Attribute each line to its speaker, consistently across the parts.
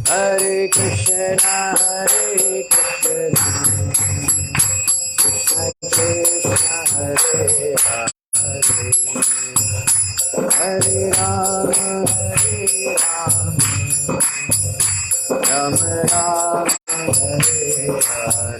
Speaker 1: Hare Krishna, Krishna Krishna, Hare Hare, Hare Rama, Rama Rama, Hare Hare.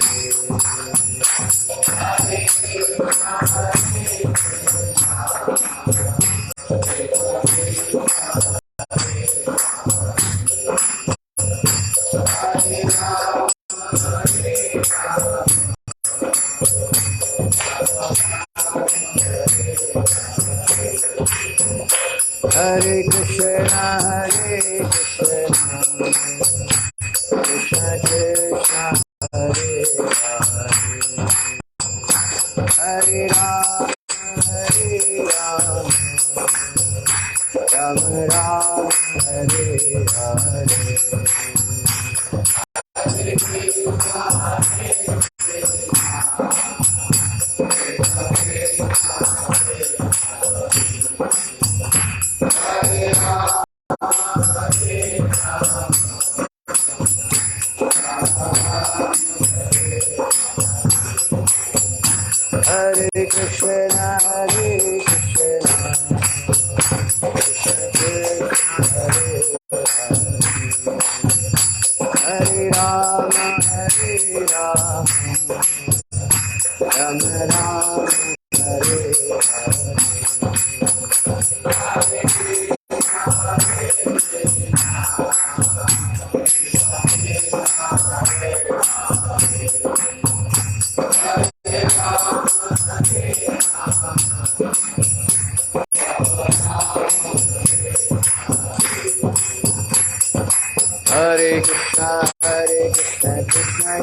Speaker 1: Hare Krishna, Krishna Krishna, Hare Hare, Hare Rama, Rama Rama, Hare Hare. Hare Krishna, Krishna Krishna, Hare Hare, Hare Rama, Rama Rama, Hare Hare. Hare Krishna, Krishna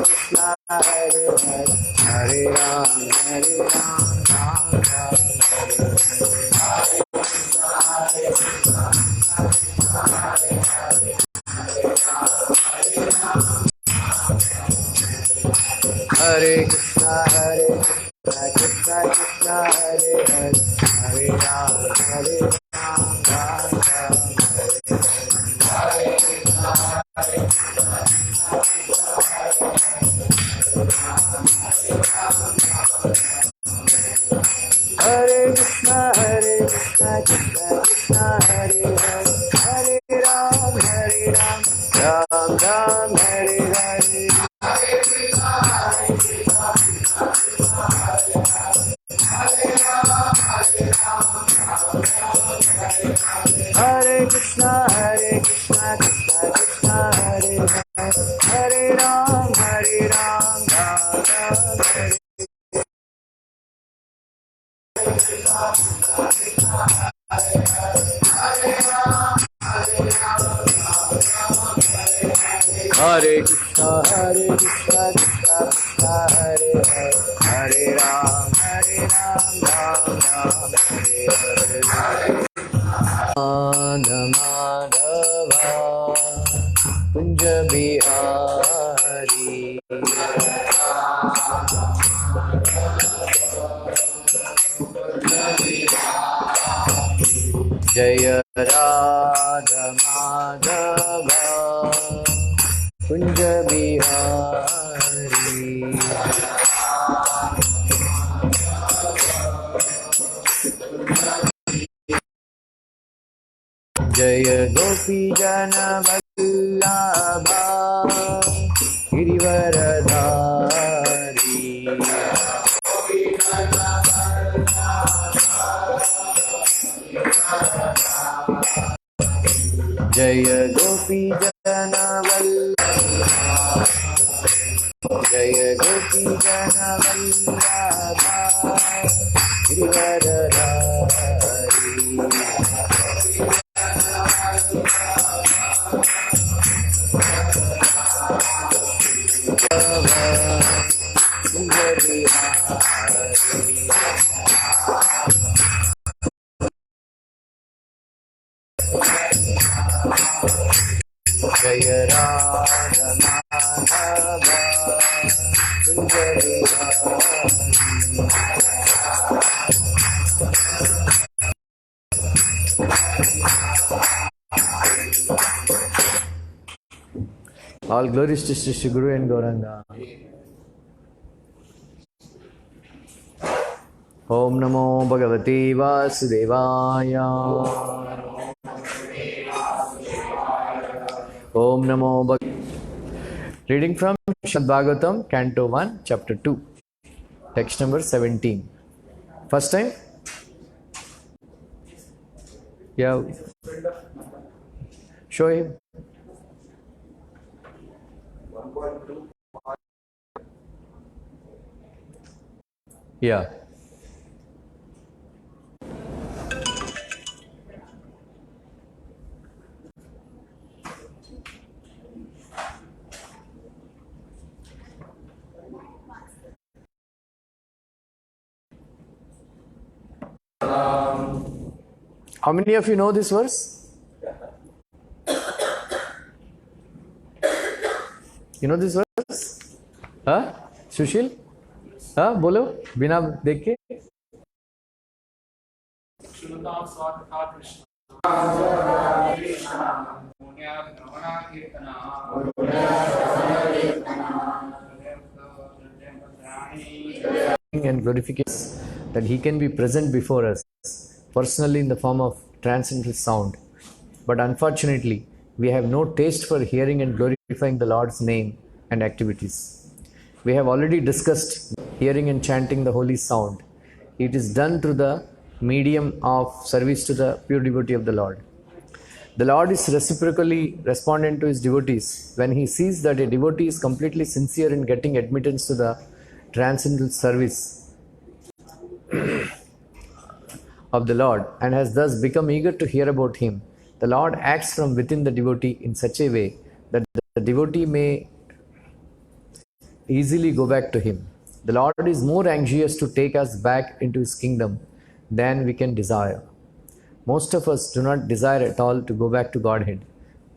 Speaker 1: Krishna, Hare Hare, Hare Rama, Rama Rama, Hare Hare Krishna, Krishna Krishna, Hare Hare, Hare Rama, Rama Rama, Hare Krishna, Krishna Krishna, Hare Hare, Hare Rama, Rama Rama, Hare Hare. Hare Krishna, Krishna Krishna, Hare Hare, Hare Rama, Rama Rama, Hare. Hare Krishna, Krishna Krishna, Hare Hare, Hare Rama, Rama Rama, Hare Hare. Madhava Kunja Bihari, Jaya Radha Madhava Kunja Bihari, Jaya Gopi Jana Vallabha Girivaradhari, Jaya Gopi Jana Vallabha, Jaya Gopi Jana Vallabha Girivaradhari, Jaya Ram All glories to Sri Guru and Gauranga. Om Namo Bhagavate Vasudevaya. Om Namo Bhagavate. Reading from Srimad Bhagavatam, Canto 1, Chapter 2, text number 17. First time? Yeah. Show him. 1.2. Yeah. How many of you know this verse? You know this verse? Huh? Sushil? Huh? Bolo? Bina dekh ke?
Speaker 2: śṛṇvatāṁ sva-kathāḥ Krishna. puṇya-śravaṇa-kīrtanaḥ.
Speaker 1: And glorification that he can be present before us personally in the form of transcendental sound. But unfortunately, we have no taste for hearing and glorifying the Lord's name and activities. We have already discussed hearing and chanting the holy sound. It is done through the medium of service to the pure devotee of the Lord. The Lord is reciprocally respondent to his devotees when he sees that a devotee is completely sincere in getting admittance to the transcendental service of the Lord and has thus become eager to hear about him. The Lord acts from within the devotee in such a way that the devotee may easily go back to him. The Lord is more anxious to take us back into his kingdom than we can desire. Most of us do not desire at all to go back to Godhead.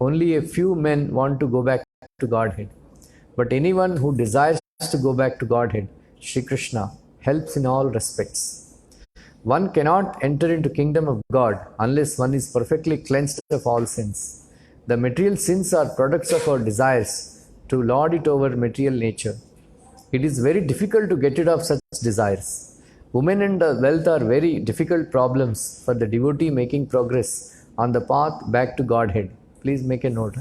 Speaker 1: Only a few men want to go back to Godhead. But anyone who desires to go back to Godhead, Sri Krishna, helps in all respects. One cannot enter into kingdom of God unless one is perfectly cleansed of all sins. The material sins are products of our desires to lord it over material nature. It is very difficult to get rid of such desires. Women and wealth are very difficult problems for the devotee making progress on the path back to Godhead. Please make a note.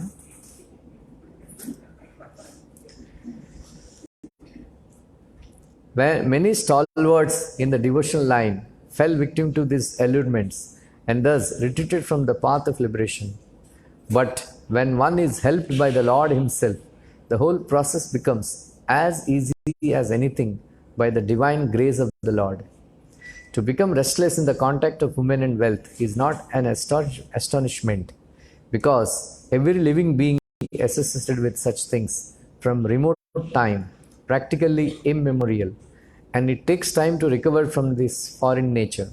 Speaker 1: Many stalwarts in the devotional line fell victim to these allurements and thus retreated from the path of liberation. But when one is helped by the Lord himself, the whole process becomes as easy as anything by the divine grace of the Lord. To become restless in the contact of women and wealth is not an astonishment, because every living being is associated with such things from remote time, practically immemorial, and it takes time to recover from this foreign nature.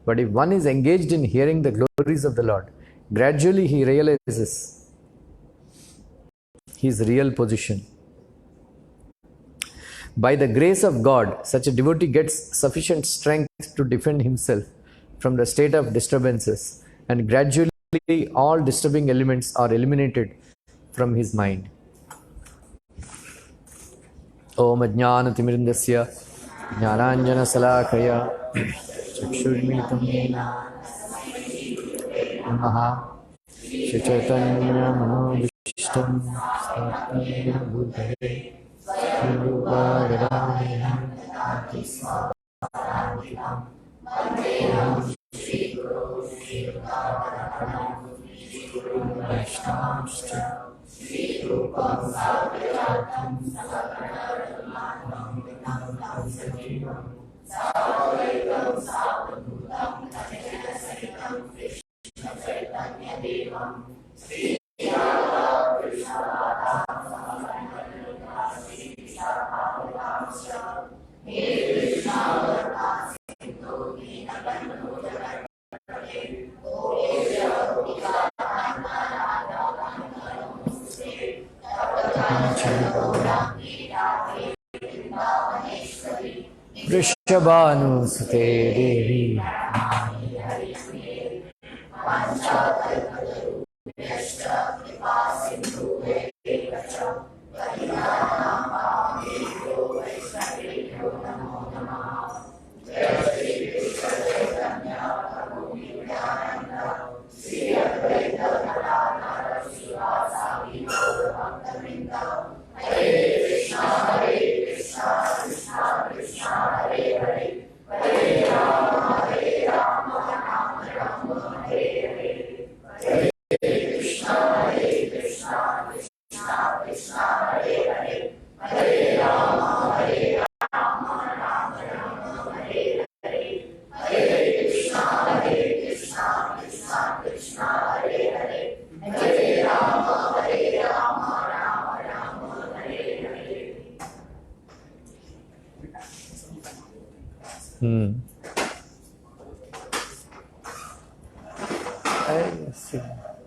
Speaker 1: But if one is engaged in hearing the glories of the Lord, gradually he realizes his real position. By the grace of God, such a devotee gets sufficient strength to defend himself from the state of disturbances, and gradually all disturbing elements are eliminated from his mind. Om Ajnana-timirindasya Jnananjana-salakaya Chakshurmilitam Yena Namaha Shri Caitanya Mahaprabhu Sthapitam Buddhaya Rupa Vrishabhanusute Devi.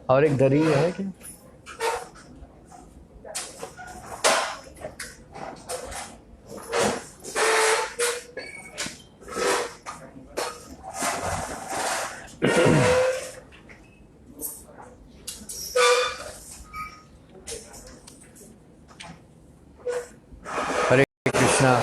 Speaker 1: और एक दरी है क्या? हरे Krishna.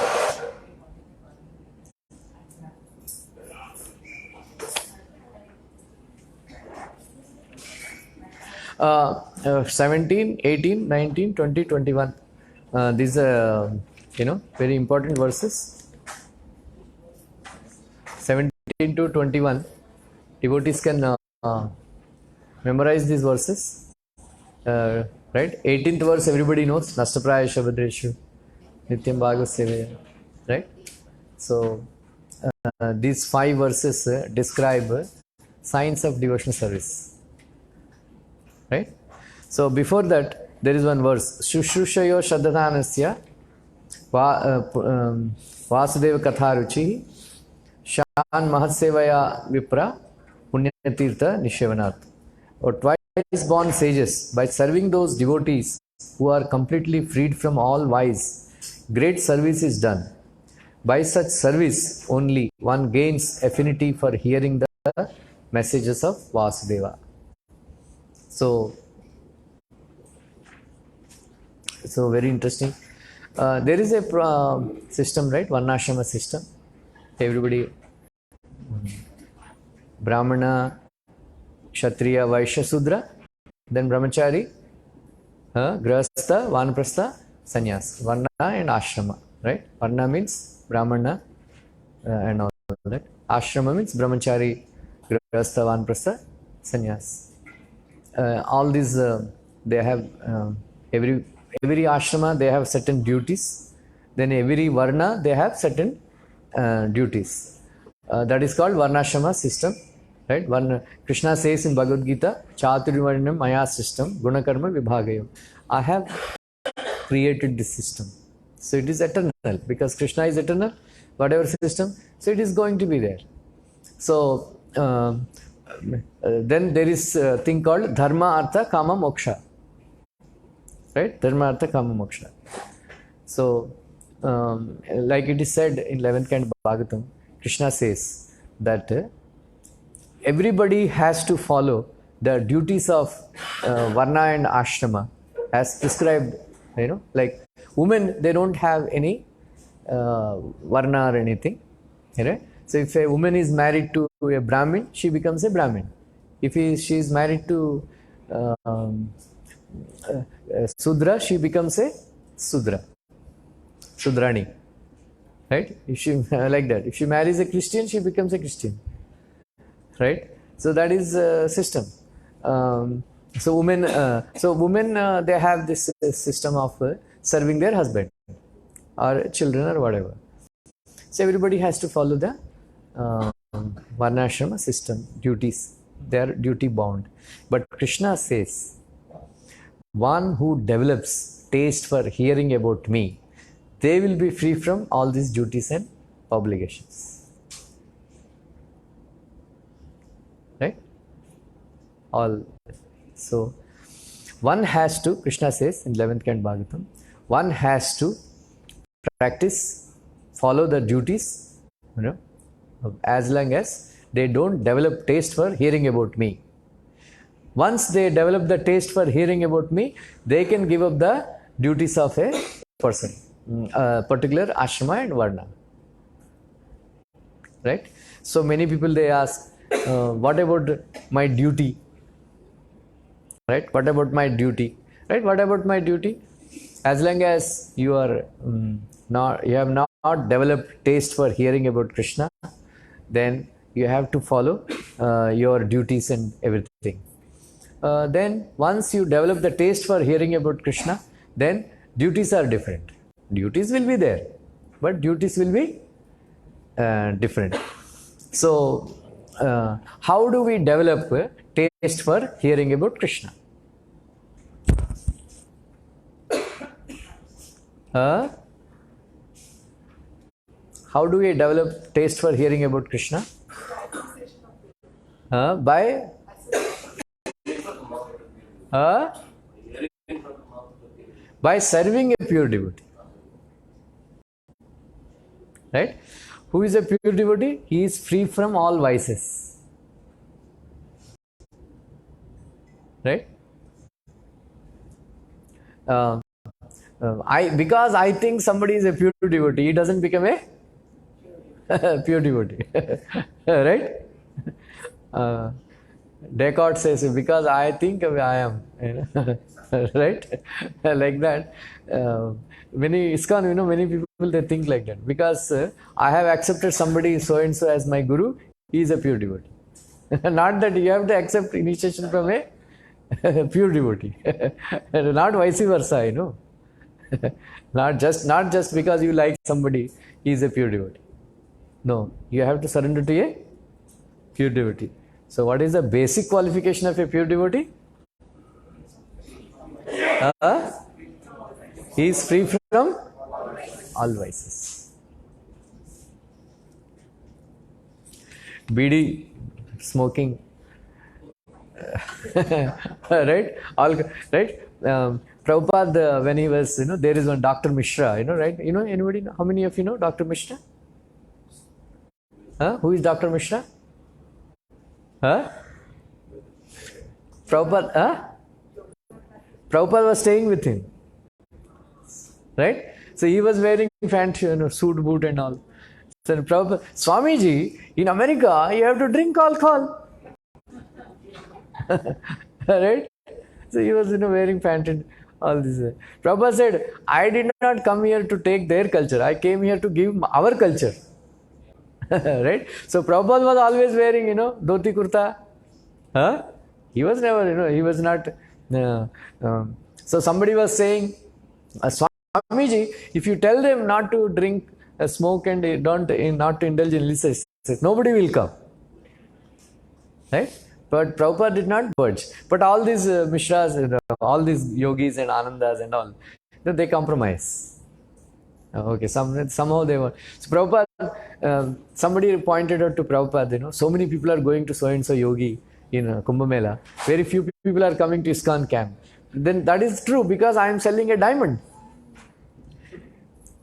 Speaker 1: Uh, 17, 18, 19, 20, 21. These are, very important verses. 17 to 21. Devotees can memorize these verses. Right? 18th verse everybody knows. Nastapraya Shabadreshu. Nityam Bhagavad Sevaya. Right? So, these 5 verses describe signs of devotional service. Right? So before that, there is one verse. Shushrushayo Shraddhanasya Vasudeva Katharuchi Shan Mahatsevaya Vipra Puṇya-tīrtha Nishevanath. Or twice born sages, by serving those devotees who are completely freed from all vice, great service is done. By such service only one gains affinity for hearing the messages of Vasudeva. So very interesting. There is a system, right? Varnashrama system. Everybody, Brahmana, Kshatriya, Vaishya, Sudra, then Brahmachari, Grihastha, Vanaprastha, Sannyas. Varna and Ashrama, right? Varna means Brahmana and all that. Ashrama means Brahmachari, Grihastha, Vanaprastha, Sannyas. All these they have every ashrama they have certain duties, then every varna they have certain duties. That is called varnashrama system, right? Krishna says in Bhagavad Gita, Chaturvarnam maya system gunakarma vibhagayo. I have created this system, so it is eternal, because Krishna is eternal. Whatever system, so it is going to be there. So then there is a thing called dharma, artha, kama, moksha. Right? Dharma, artha, kama, moksha. So, like it is said in 11th Canto Bhagavatam, Krishna says that everybody has to follow the duties of varna and ashrama as prescribed. Like women, they don't have any varna or anything. Right? So if a woman is married to a Brahmin, she becomes a Brahmin. If she is married to Sudra, she becomes a Sudra, Sudrani. Right? If she like that. If she marries a Christian, she becomes a Christian. Right? So that is a system. So women, they have this system of serving their husband or children or whatever. So everybody has to follow the Varnashrama system, duties. They are duty bound. But Krishna says, one who develops taste for hearing about me, they will be free from all these duties and obligations. Right? All. So, one has to, Krishna says in 11th Canto Bhagavatam, one has to practice follow the duties, as long as they don't develop taste for hearing about me. Once they develop the taste for hearing about me, they can give up the duties of a person, a particular ashrama and varna. Right? So many people, they ask, what about my duty? Right? What about my duty? Right? What about my duty? As long as you are you have not developed taste for hearing about Krishna, then you have to follow your duties and everything. Then once you develop the taste for hearing about Krishna, then duties are different. Duties will be there, but duties will be different. So how do we develop taste for hearing about Krishna? How do we develop taste for hearing about Krishna? By serving a pure devotee. Right? Who is a pure devotee? He is free from all vices. Right? Because I think somebody is a pure devotee, he doesn't become a pure devotee. Right? Descartes says, because I think I am. Right? Like that. Many ISKCON, many people, they think like that. Because I have accepted somebody so and so as my guru, he is a pure devotee. Not that you have to accept initiation from a pure devotee. Not vice versa, not just because you like somebody, he is a pure devotee. No, you have to surrender to a pure devotee. So what is the basic qualification of a pure devotee? He is free from all vices. Bidi, smoking, right? All right. Prabhupada, when he was, there is one Dr. Mishra, right? Anybody know? How many of you know Dr. Mishra? Who is Dr. Mishra? Prabhupada was staying with him. Right? So he was wearing pant, suit, boot and all. So Prabhupada, Swamiji, in America, you have to drink alcohol. Right? So he was, wearing pant and all this. Prabhupada said, I did not come here to take their culture. I came here to give our culture. Right? So Prabhupada was always wearing, dhoti kurta. He was never, he was not. So somebody was saying, Swamiji, if you tell them not to drink, smoke and not to indulge in illicit, nobody will come. Right? But Prabhupada did not budge. But all these Mishras, all these yogis and Anandas and all, they compromise. Okay, somehow they were. So Prabhupada, somebody pointed out to Prabhupada, so many people are going to so and so yogi in Kumbh Mela. Very few people are coming to ISKCON camp. Then that is true because I am selling a diamond.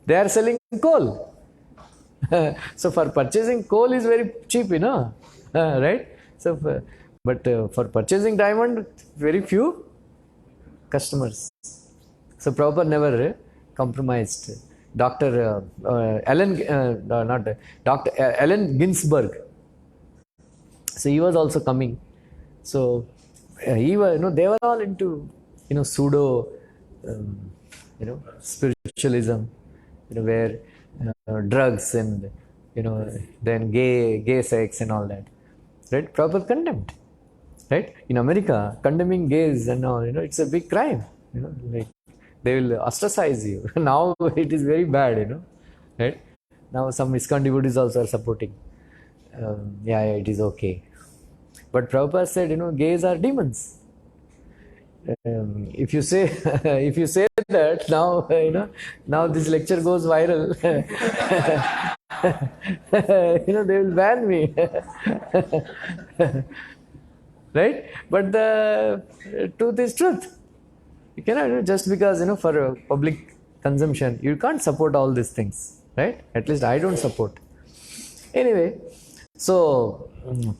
Speaker 1: They are selling coal. So for purchasing coal is very cheap, right? So, but for purchasing diamond, very few customers. So Prabhupada never compromised. Dr. Allen Ginsberg. So he was also coming. So he was, they were all into, pseudo, spiritualism, where drugs and, then gay sex and all that. Right? Prabhupada condemned. Right? In America, condemning gays and all, it's a big crime. Like they will ostracize you. Now it is very bad, right? Now some ISKCON devotees also are supporting. Yeah, it is okay. But Prabhupada said, gays are demons. If you say that now, now this lecture goes viral. They will ban me. Right? But the truth is truth. You cannot, just because, for public consumption, you can't support all these things. right? At least I don't support. Anyway, so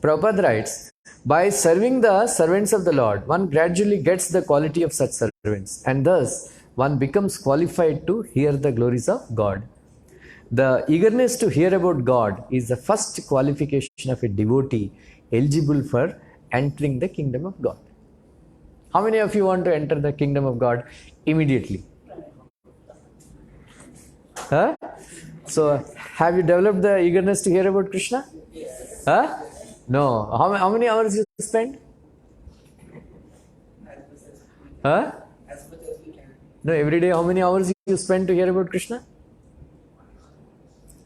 Speaker 1: Prabhupada writes, by serving the servants of the Lord, one gradually gets the quality of such servants, and thus one becomes qualified to hear the glories of God. The eagerness to hear about God is the first qualification of a devotee eligible for entering the kingdom of God. How many of you want to enter the kingdom of God immediately? Huh? So, have you developed the eagerness to hear about Krishna?
Speaker 3: Yes.
Speaker 1: Huh? No. How many hours you spend? Huh?
Speaker 3: As much as we can.
Speaker 1: No, every day how many hours you spend to hear about Krishna?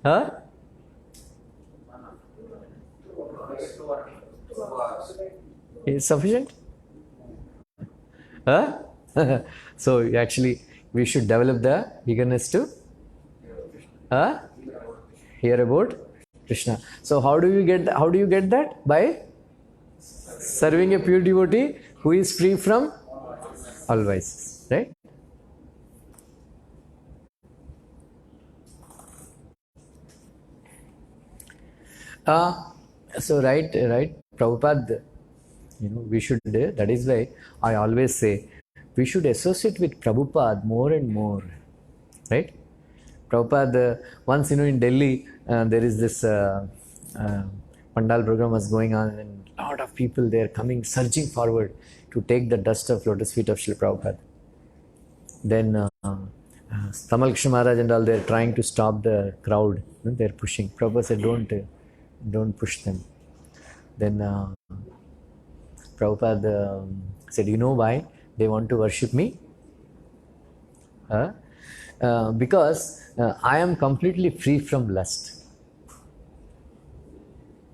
Speaker 1: Huh? Is sufficient? Huh? So actually we should develop the eagerness to hear about Krishna. So how do you get that? By serving a pure devotee who is free from all vices, right? So right, Prabhupada, we should, that is why I always say, we should associate with Prabhupada more and more, right? Prabhupada, once, in Delhi, there is this Pandal program was going on, and a lot of people, they are coming, surging forward to take the dust of lotus feet of Srila Prabhupada. Then Tamal Krishna Maharaj and all, they are trying to stop the crowd, they are pushing. Prabhupada said, don't push them. Then Prabhupada said, you know why they want to worship me? Because I am completely free from lust.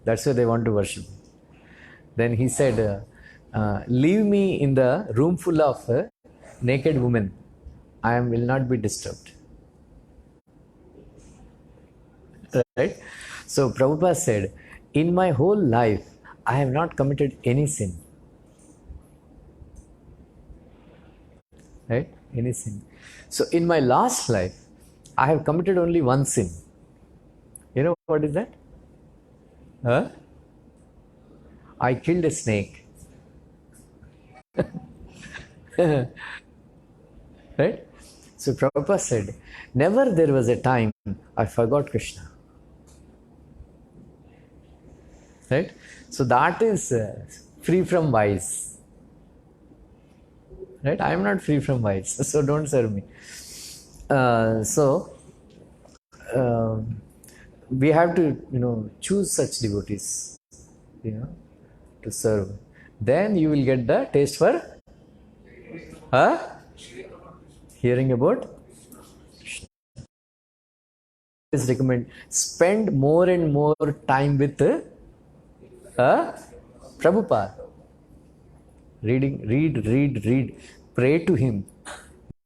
Speaker 1: That's why they want to worship me. Then he said, leave me in the room full of naked women. I will not be disturbed. Right? So Prabhupada said, in my whole life, I have not committed any sin. Right? Any sin. So in my last life, I have committed only one sin. You know what is that? I killed a snake. Right? So Prabhupada said, never there was a time I forgot Krishna. Right? So that is free from vice. Right? I am not free from vice, so don't serve me. We have to, choose such devotees, to serve. Then you will get the taste for hearing about Krishna. Please recommend, spend more and more time with Prabhupada. Read. Pray to him.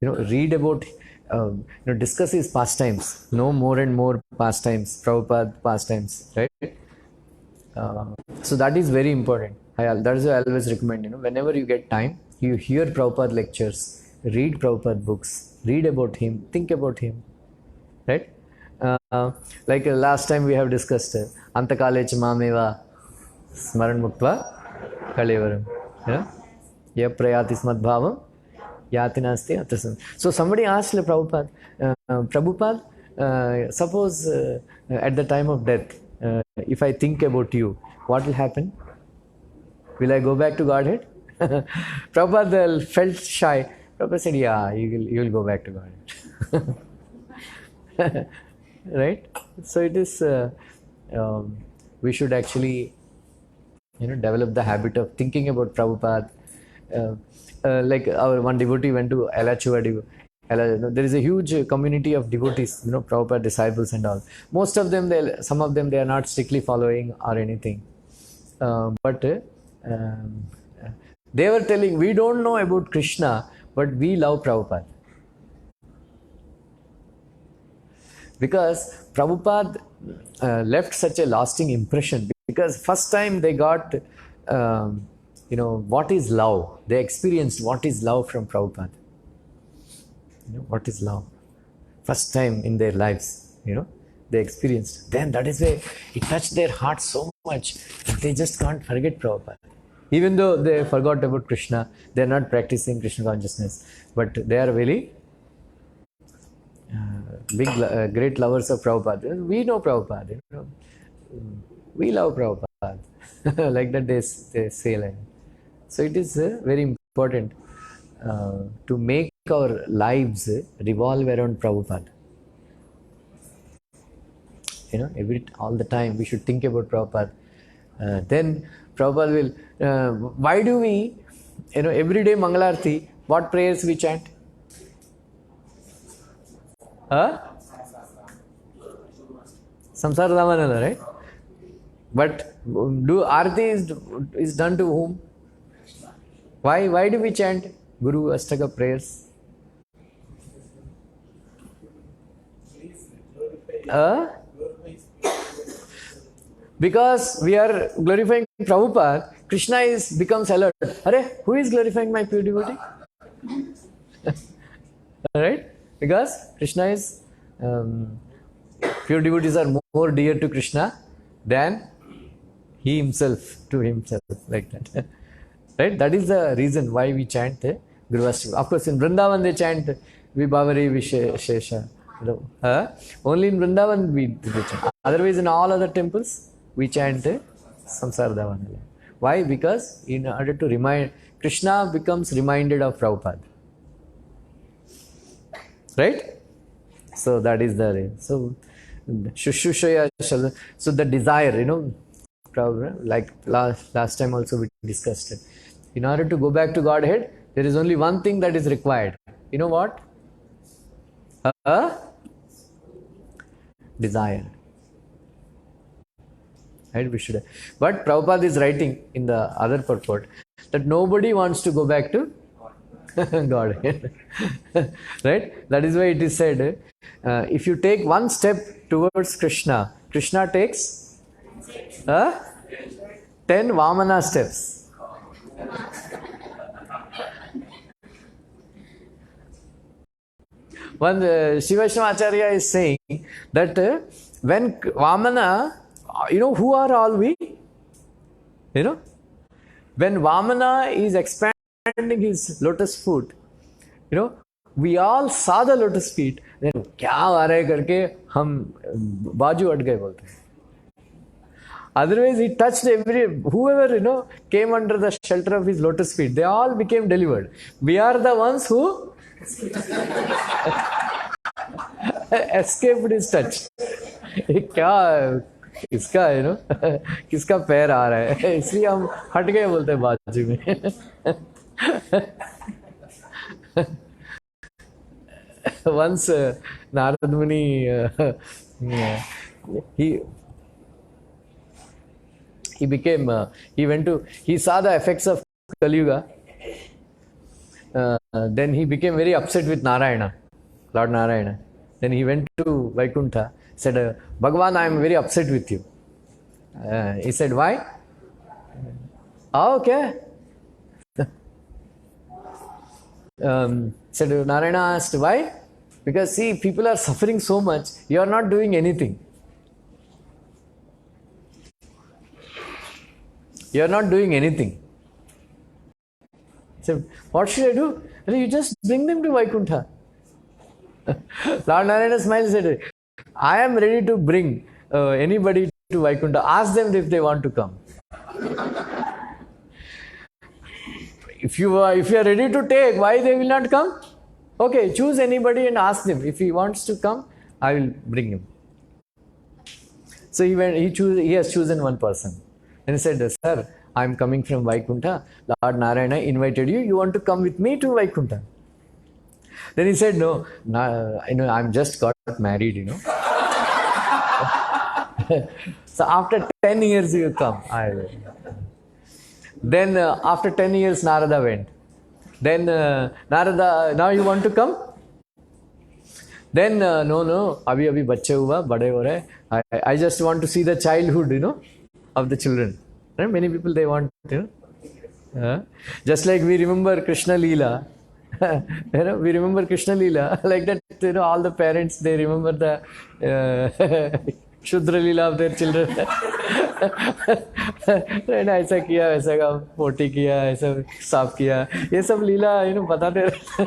Speaker 1: Read about, discuss his pastimes. Know more and more pastimes, Prabhupada pastimes, right? So that is very important. That is why I always recommend, whenever you get time, you hear Prabhupada lectures, read Prabhupada books, read about him, think about him, right? Like last time we have discussed Antakale Chamameva Smaran Muktva Kalevaram. Ya prayati smadbhavam yatinasti atasam. So somebody asked Prabhupada, Prabhupada, suppose at the time of death, if I think about you, what will happen? Will I go back to Godhead? Prabhupada felt shy. Prabhupada said, yeah, you will go back to Godhead. Right? So it is, we should actually, develop the habit of thinking about Prabhupada. Like our one devotee went to Alachua. There is a huge community of devotees, Prabhupada disciples and all. Most of them, some of them, they are not strictly following or anything. But they were telling, we don't know about Krishna, but we love Prabhupada. Because Prabhupada left such a lasting impression. Because first time they got, what is love. They experienced what is love from Prabhupada. What is love? First time in their lives, they experienced. Then that is why it touched their heart so much that they just can't forget Prabhupada. Even though they forgot about Krishna, they are not practicing Krishna consciousness, but they are very great lovers of Prabhupada. We know Prabhupada, you know. We love Prabhupada. Like that they say. Like. So it is very important to make our lives revolve around Prabhupada. You know, all the time we should think about Prabhupada. Then Prabhupada will. Why do we, you know, every day Mangalarti, what prayers we chant? Samsara Damanala, right? But do Arati is done to whom? Why do we chant Guru Astaka prayers? Because we are glorifying Prabhupada, Krishna becomes alert. Arey, who is glorifying my pure devotee? Right? Because Krishna is, pure devotees are more dear to Krishna than he himself to himself, like that. Right? That is the reason why we chant Guru Astaka. Of course, in Vrindavan they chant Vibhavari Vishesha. Only in Vrindavan we chant. Otherwise, in all other temples, we chant Samsara Davanala. Why? Because in order to remind, Krishna becomes reminded of Prabhupada. Right? So that is the reason. So, Shushushaya, so the desire, you know, like last time also we discussed it. In order to go back to Godhead, there is only one thing that is required. You know what? Desire. Right? We should. But Prabhupada is writing in the other purport that nobody wants to go back to Godhead. Right? That is why it is said, if you take one step towards Krishna, Krishna takes 10 Vamana steps. One Shiva Acharya is saying that when Vamana, you know, who are all we? You know, when Vamana is expanding his lotus foot, you know, we all saw the lotus feet. Then क्या आ रहा है करके हम बाजू अट गए बोलते हैं. Otherwise, he touched whoever, you know, came under the shelter of his lotus feet. They all became delivered. We are the ones who escaped his touch. क्या इसका, you know, किसका पैर आ रहा है, इसलिए हम हट गए बोलते हैं बाजू में. Once Narad Muni, he saw the effects of Kali Yuga. Then he became very upset with Narayana, Lord Narayana. Then he went to Vaikuntha, said, Bhagavan, I am very upset with you. He said, why? Oh, okay. Said Narayana asked, why? Because see, people are suffering so much, you are not doing anything. You are not doing anything. So, what should I do? You just bring them to Vaikuntha. Lord Narayana smiled and said, I am ready to bring anybody to Vaikuntha. Ask them if they want to come. If you are ready to take, why they will not come? Okay, choose anybody and ask them. If he wants to come, I will bring him. So he has chosen one person. And he said, sir, I am coming from Vaikuntha. Lord Narayana invited you. You want to come with me to Vaikuntha? Then he said, no, I'm just got married, you know. So after 10 years you come. Then after 10 years Narada went. Then Narada, now you want to come? Then no, abhi bacche hua, bade ho rahe. I just want to see the childhood, you know, of the children. Right? Many people, they want, you know. Just like we remember Krishna Leela, We remember Krishna Leela like that. All the parents, they remember the Shudra Leela of their children. ऐसा किया, ऐसा का पोटी किया, ऐसा साफ किया, ये सब लीला बताते रहते.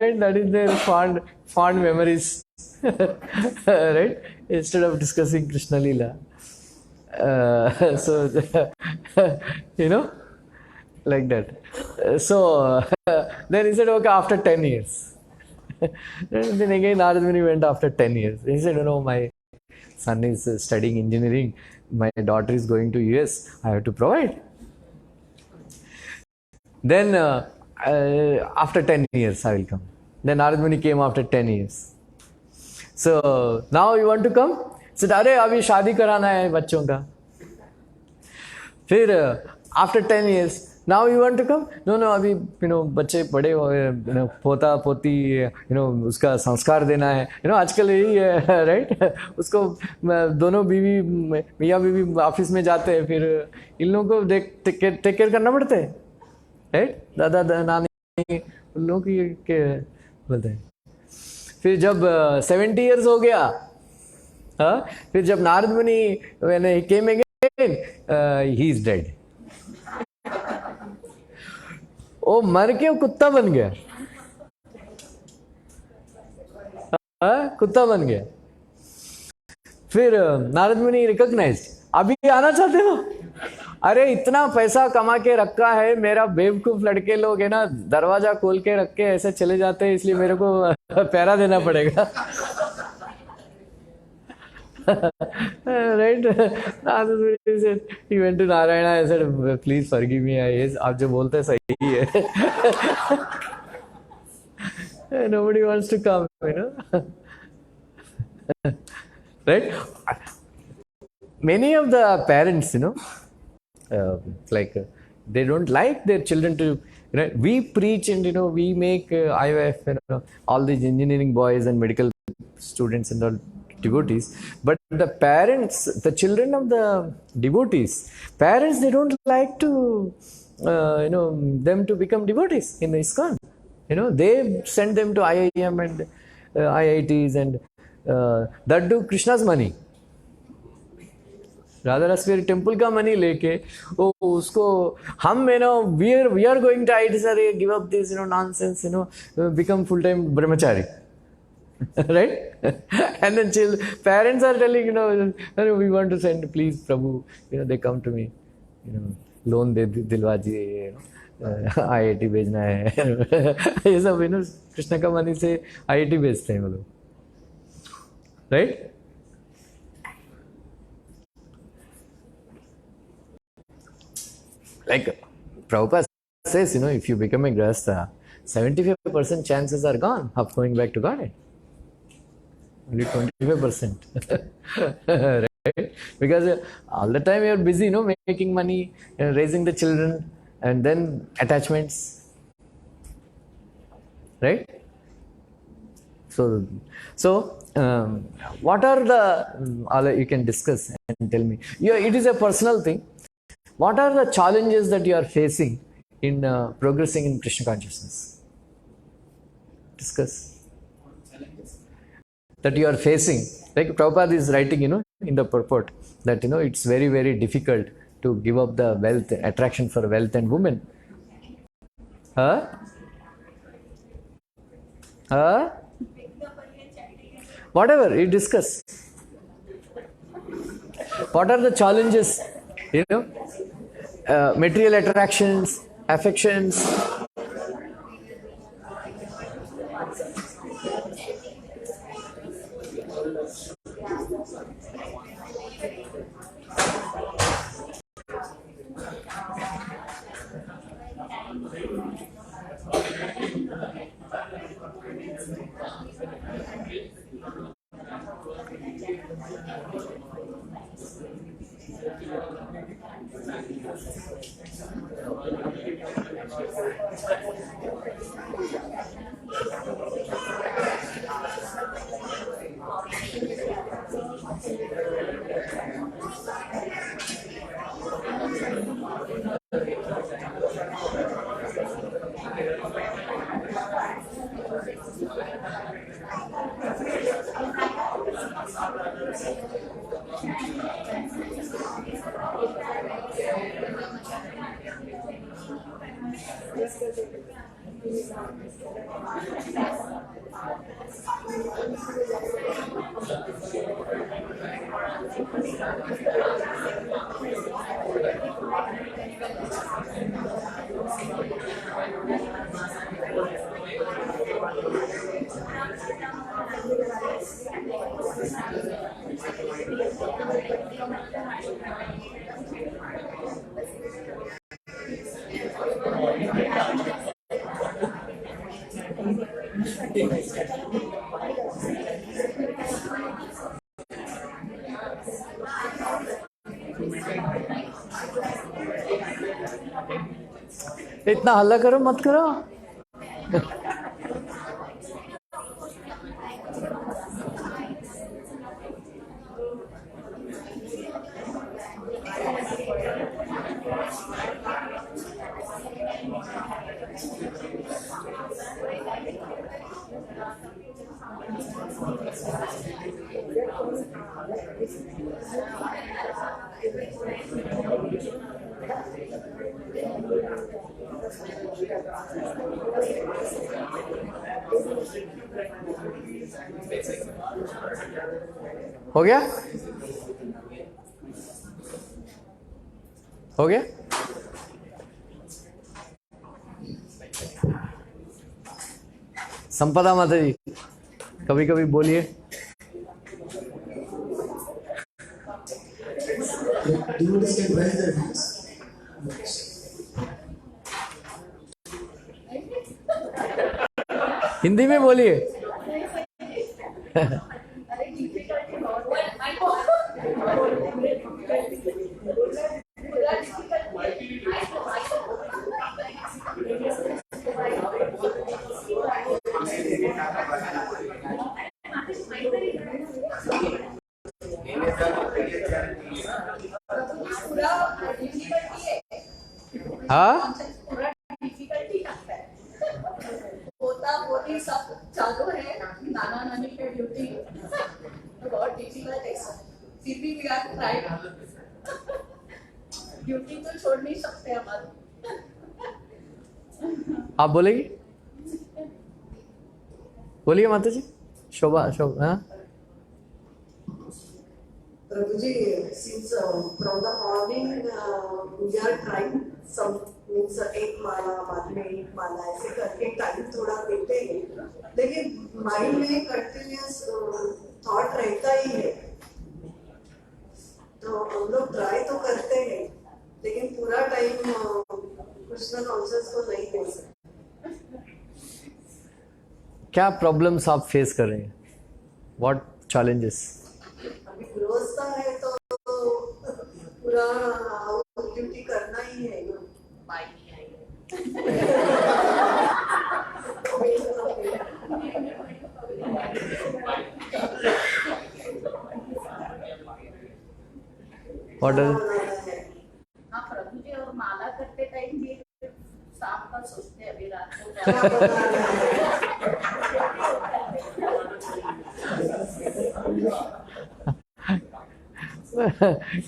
Speaker 1: Right? That is their fond memories. Right? Instead of discussing Krishna Leela. So like that. So then he said, okay, after 10 years. Then again Narad Muni went after 10 years. He said, my son is studying engineering, my daughter is going to US, I have to provide. Then after 10 years I will come. Then Narad Muni came after 10 years. So now you want to come? He said, अरे अभी शादी कराना है बच्चों का. फिर after 10 years, now you want to come? No, अभी बच्चे बड़े हो गए, पोता पोती उसका संस्कार देना है. आजकल यही है, राइट? उसको दोनों बीवी मियाँ बीवी ऑफिस में जाते हैं, फिर इन लोगों को टेक केयर करना पड़ता है, राइट? दादा नानी उन लोगों की बोलते हैं. फिर जब 70 years हो गया, फिर जब नारद मुनि when he came again, he is dead. वो मर के कुत्ता बन गया, कुत्ता बन गया. फिर नारद मुनि रिकॉग्नाइज्ड, अभी आना चाहते हो? अरे इतना पैसा कमा के रखा है, मेरा बेवकूफ लड़के लोग है ना, दरवाजा खोल के रख के ऐसे चले जाते हैं, इसलिए मेरे को पैरा देना पड़ेगा. Right? He went to Narayana and said, please forgive me. Yes, आप जो बोलते हैं सही है. Nobody wants to come, Right? Many of the parents, they don't like their children to, we preach and, we make IOF, all these engineering boys and medical students and all devotees. But the parents, the children of the devotees, parents, they don't like to, them to become devotees in the ISKCON. They send them to IIM and IITs and that do Krishna's money. Radha रसवेरी temple का money लेके वो उसको हम we are going to IIT, sir, give up this nonsense, become full time brahmachari. Right? And then parents are telling, we want to send, please Prabhu, they come to me, loan de dilwa diye, IIT भेजना है. ये सब कृष्ण का money से IIT भेजते हैं वो लोग. Right? Like Prabhupada says, if you become a grahastha, 75% chances are gone of going back to Godhead. Only 25%. Right? Because all the time you are busy, making money, raising the children, and then attachments. Right? So what are the, you can discuss and tell me. It is a personal thing. What are the challenges that you are facing in progressing in Krishna consciousness? Discuss. That you are facing. Like Prabhupada is writing, in the purport that, it's very, very difficult to give up the wealth, attraction for wealth and women. Whatever, you discuss. What are the challenges? Material attractions, affections. इतना हल्ला करो मत करो। हो गया? हो गया? संपदा माता जी कभी कभी बोलिए। हिंदी में बोलिए। हाँ
Speaker 3: सब चालू है, नाना नानी के ड्यूटी बहुत डिफिकल्ट है, फिर भी वी आर ट्राइंग। ड्यूटी तो छोड़ नहीं सकते हमारे।
Speaker 1: आप बोलेगी? बोलिए माता जी। शोभा शोभा। हाँ
Speaker 4: Prabhuji, since from the morning we are trying some means एक माला बाद में एक माला ऐसे करके टाइम थोड़ा देते हैं, लेकिन माइंड में कंटिन्यूअस थॉट रहता ही है। तो हम लोग ट्राई तो करते हैं, लेकिन पूरा टाइम कृष्ण कॉन्शियस को नहीं दे सकते।
Speaker 1: क्या प्रॉब्लम्स आप फेस कर रहे हैं? What challenges?
Speaker 4: अभी गृहस्थ है तो पूरा ड्यूटी करना ही है ना।
Speaker 1: What is?
Speaker 3: हाँ प्रभु जी, और माला करते टाइम भी शाम का सोचते अभी रात को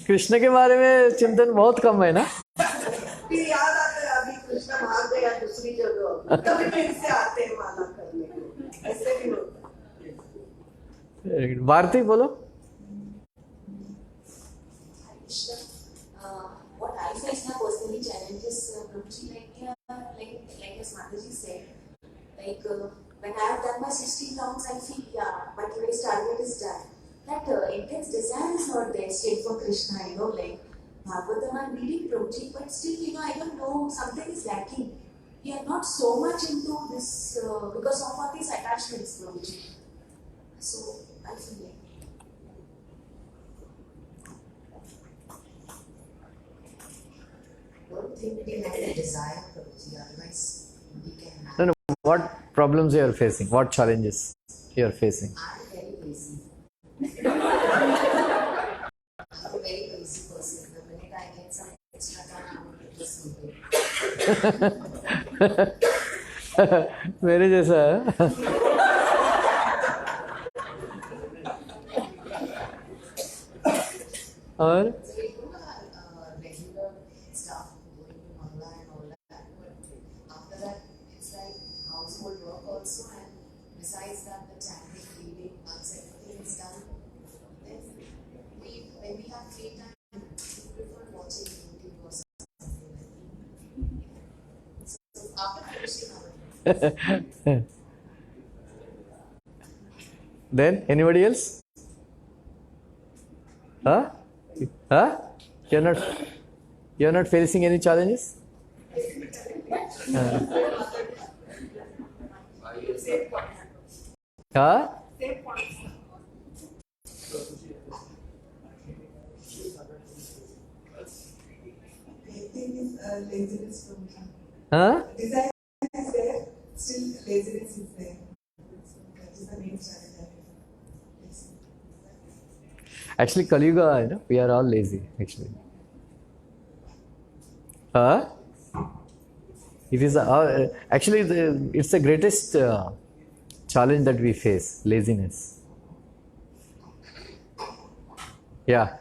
Speaker 1: कृष्ण के बारे में चिंतन बहुत कम है ना?
Speaker 4: फिर याद आता है अभी कृष्ण भाग गया दूसरी जगह, तभी फिर से आते हैं माला करने को, ऐसे भी होता है।
Speaker 1: भारती बोलो।
Speaker 5: What I face now personally challenges Prabhuji, like as Mataji said, when I have done my 16 rounds, I feel my today's target is done. That intense desire is not there, straight for Krishna, like Bhagavatam I'm reading Prabhuji, but still, I don't know, something is lacking. We are not so much into this because of all these attachments, Prabhuji. So, I feel like. I don't think we have a desire, Prabhuji, otherwise we can have.
Speaker 1: No, what problems you are facing? What challenges you are facing?
Speaker 5: I'm very lazy. I'm a very lazy person. The minute I get some extra time, I will just sleep.
Speaker 1: मेरे जैसा है. और
Speaker 5: So we do our regular stuff, going to Mangala and all that. But after that, it's like household work also, and besides that, the chanting, reading, once everything is done, then when we have free time, we prefer watching YouTube or something like that. So after finishing our
Speaker 1: then anybody else? Huh? Huh? You're not facing any challenges? Huh?
Speaker 4: Anything is laziness from me.
Speaker 1: Huh?
Speaker 4: Desire is there, still laziness is there. That is the main challenge I face.
Speaker 1: Actually, Kali Yuga, we are all lazy, actually. Huh? It is actually it's the greatest challenge that we face, laziness. Yeah.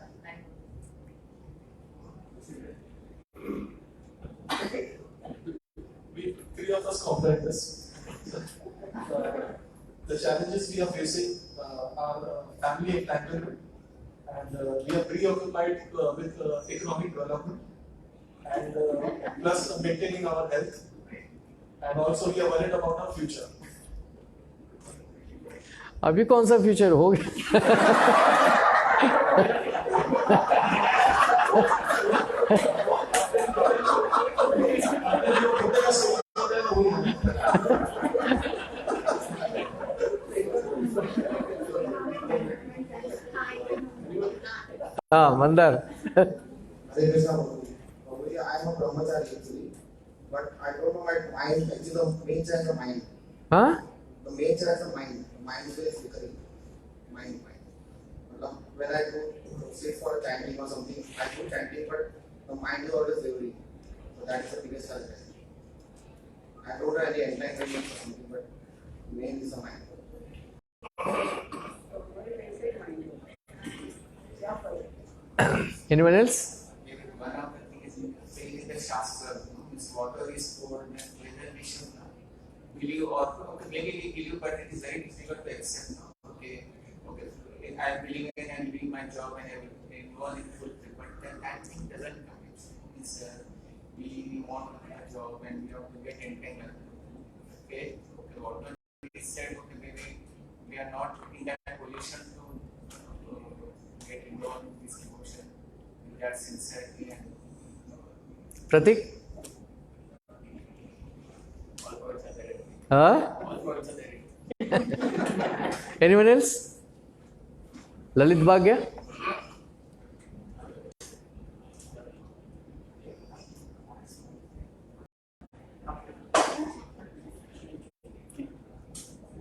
Speaker 2: We three of us comprehend this. The challenges we are facing are family entanglement, and we are preoccupied with economic development, and plus maintaining our health, and also we are worried about our future.
Speaker 1: अभी कौन सा future हो गया? हाँ Mandar.
Speaker 6: Hare Krishna Prabhu. Prabhuji, I am a brahmachari actually, but I don't know my mind. Actually, the main challenge of mind.
Speaker 1: हाँ?
Speaker 6: The main challenge of mind. The mind is very flickering. Mind. When I go sit for chanting or something, I do chanting, but the mind is always wavering. So that is the biggest challenge. I don't have any entanglement or something, but main is the mind.
Speaker 1: Anyone else?
Speaker 7: One of the things is saying in the Shastra, this water is cold and whether we should believe or okay, maybe we believe, but it is very difficult to accept now. Okay, I am believing and doing my job and everything, all in full, but then that thing doesn't come. It's we want a job and we have to get entangled. Okay, whatever we said, okay, maybe we are not in that position to get involved in this emotion. That sincerity and
Speaker 1: Pratik?
Speaker 7: all words are there.
Speaker 1: Huh?
Speaker 7: All words are there.
Speaker 1: Anyone else? Lalit Bhagya?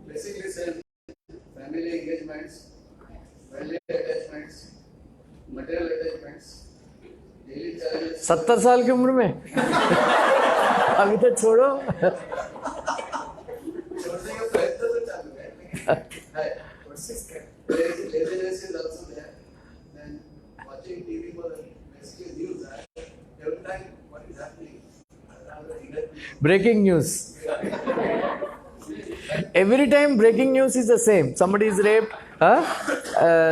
Speaker 8: Basically, self, family engagements, worldly attachments, material attachments, daily challenges.
Speaker 1: 70 साल की उम्र में अभी तो छोड़ो.
Speaker 8: छोड़ने का प्रयत्न तो चालू है, लेकिन कोशिश कर. Laziness is also there. Then watching TV for the basically news. Every time, what is happening?
Speaker 1: Breaking news. Every time breaking news is the same. Somebody is raped,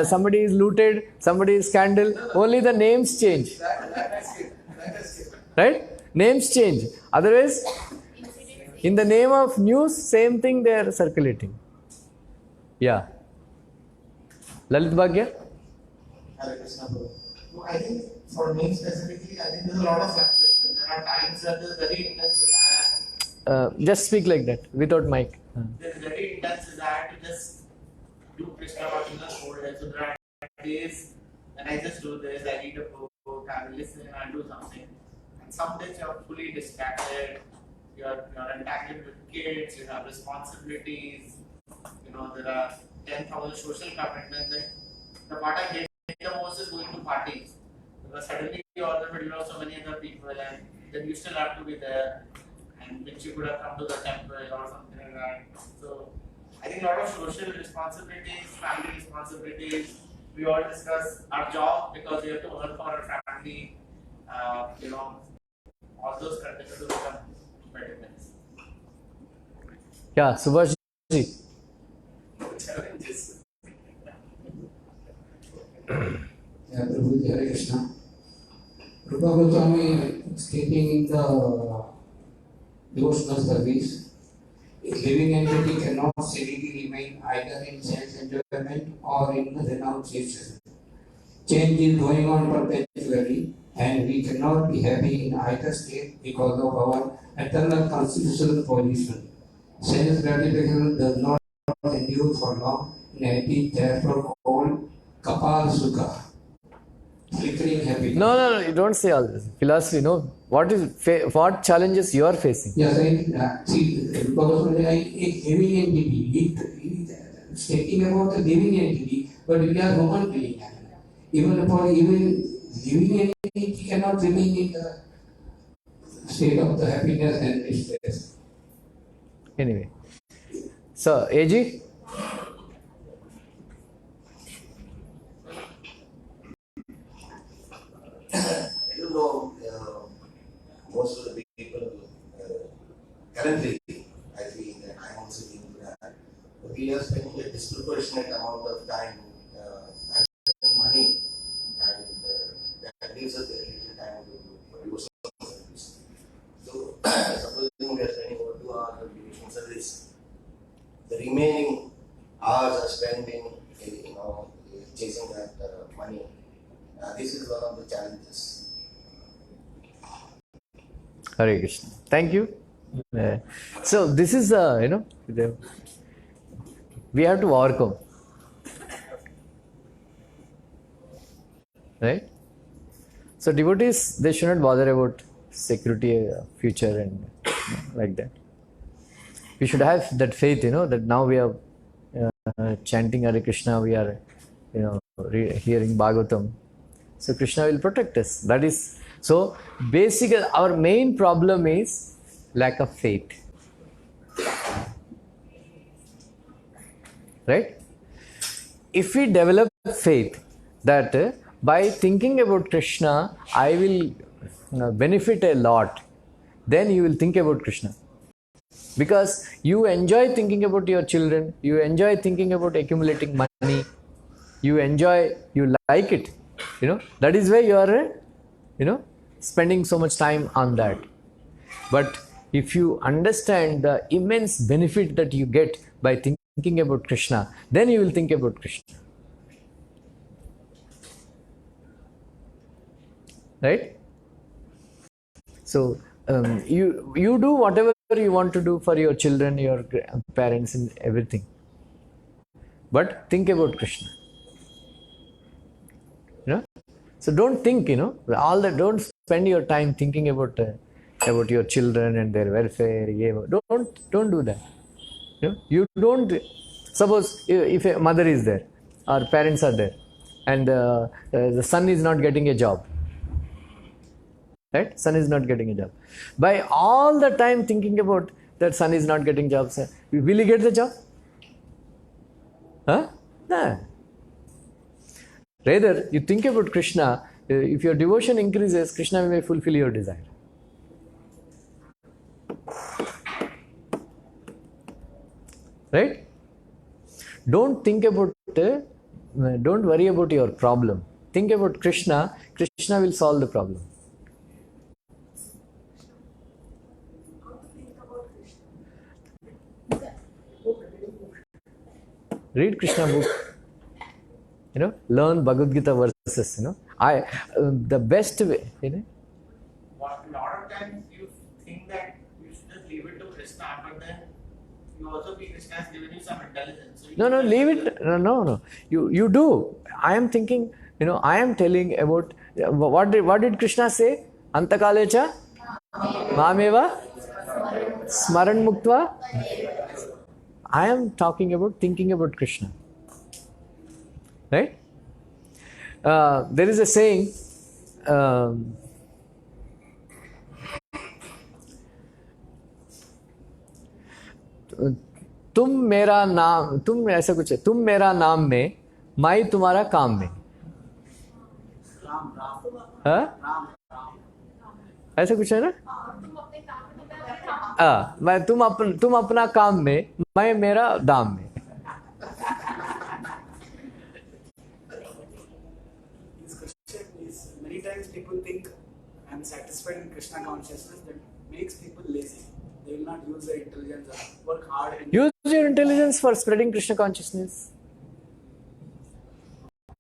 Speaker 1: somebody is looted, somebody is scandal. Only the names change. Right? Names change. Otherwise, in the name of news, same thing they are circulating. Yeah. Lalit Bhagya?
Speaker 6: Hare Krishna Prabhu. No, I think for me specifically, I think there's a lot of fluctuation. There are times that there's very intense desire.
Speaker 1: Just speak like that, without mic.
Speaker 6: There's very intense desire to just do Krishna consciousness whole day. So there are days when I just do this, I read a book, I will listen, I do something. And some days you're fully distracted, you're entangled with kids, you have responsibilities, there are 10,000 social commitments. The part I hate the most is going to parties. Because suddenly you're in the middle of so many other people and then you still have to be there. And and which you could have come to the temple or something like that. So I think a lot of social responsibilities, family responsibilities, we all discuss our job because we have to earn for our family, all those conditions become impediments.
Speaker 1: Yeah, Subhash ji.
Speaker 6: Challenges.
Speaker 9: Yeah, Prabhu, Hare Krishna. Rupa Goswami stating in the devotional service, a living entity cannot steadily remain either in self-enjoyment or in renunciation. Change is going on perpetually, and we cannot be happy in either state because of our eternal constitutional position. Sense gratification does not endure for long, and it is therefore called kapal sukha. Flickering happiness.
Speaker 1: No, you don't say all this. Philosophy, no. What challenges you are facing?
Speaker 9: Yes, see, because a living entity, it's stating about the living entity, but we are human being. Even living entity cannot remain in the state of the happiness and stress.
Speaker 1: Anyway. So, AG?
Speaker 10: You know, most of the people currently, I feel that I'm also into that. We are spending a disproportionate amount of time and spending money, and that gives us very little time to do some service. So, supposing we are spending over 2 hours of devotional service, the remaining hours are spent in, chasing that money. This is one of the challenges.
Speaker 1: Hare Krishna. Thank you. So this is we have to overcome, right? So devotees, they should not bother about security, future, and like that. We should have that faith, that now we are chanting Hare Krishna, we are, hearing Bhagavatam. So Krishna will protect us. That is, so basically our main problem is lack of faith. Right? If we develop faith that by thinking about Krishna, I will benefit a lot, then you will think about Krishna. Because you enjoy thinking about your children, you enjoy thinking about accumulating money, you like it. That is why you are, spending so much time on that. But if you understand the immense benefit that you get by thinking about Krishna, then you will think about Krishna. Right? So, you do whatever you want to do for your children, your parents, and everything. But think about Krishna. So don't think, don't spend your time thinking about your children and their welfare. Don't do that. You don't. Suppose if a mother is there, or parents are there, and the son is not getting a job. Right? Son is not getting a job. By all the time thinking about that son is not getting jobs, will he get the job? Huh? No. Rather, you think about Krishna, if your devotion increases, Krishna may fulfill your desire. Right? Don't worry about your problem. Think about Krishna, Krishna will solve the problem. Read Krishna book. Learn Bhagavad Gita verses. The best way.
Speaker 6: A lot of times you think that you should just leave it to Krishna, but then you also feel Krishna has given you some intelligence. So
Speaker 1: No, leave it. No. You do. I am thinking. I am telling about what did Krishna say? Antakalecha mameva smaran muktva. I am talking about thinking about Krishna. Right? There is a saying, तुम मेरा नाम, तुम ऐसा कुछ है, तुम मेरा नाम में, मैं तुम्हारा काम में। हाँ, ऐसा कुछ है ना? मैं तुम अपना काम में, मैं मेरा दाम में।
Speaker 11: Many times people think I'm satisfied in Krishna consciousness. That makes people lazy. They will not use their intelligence or work hard.
Speaker 1: Use your intelligence for spreading Krishna consciousness.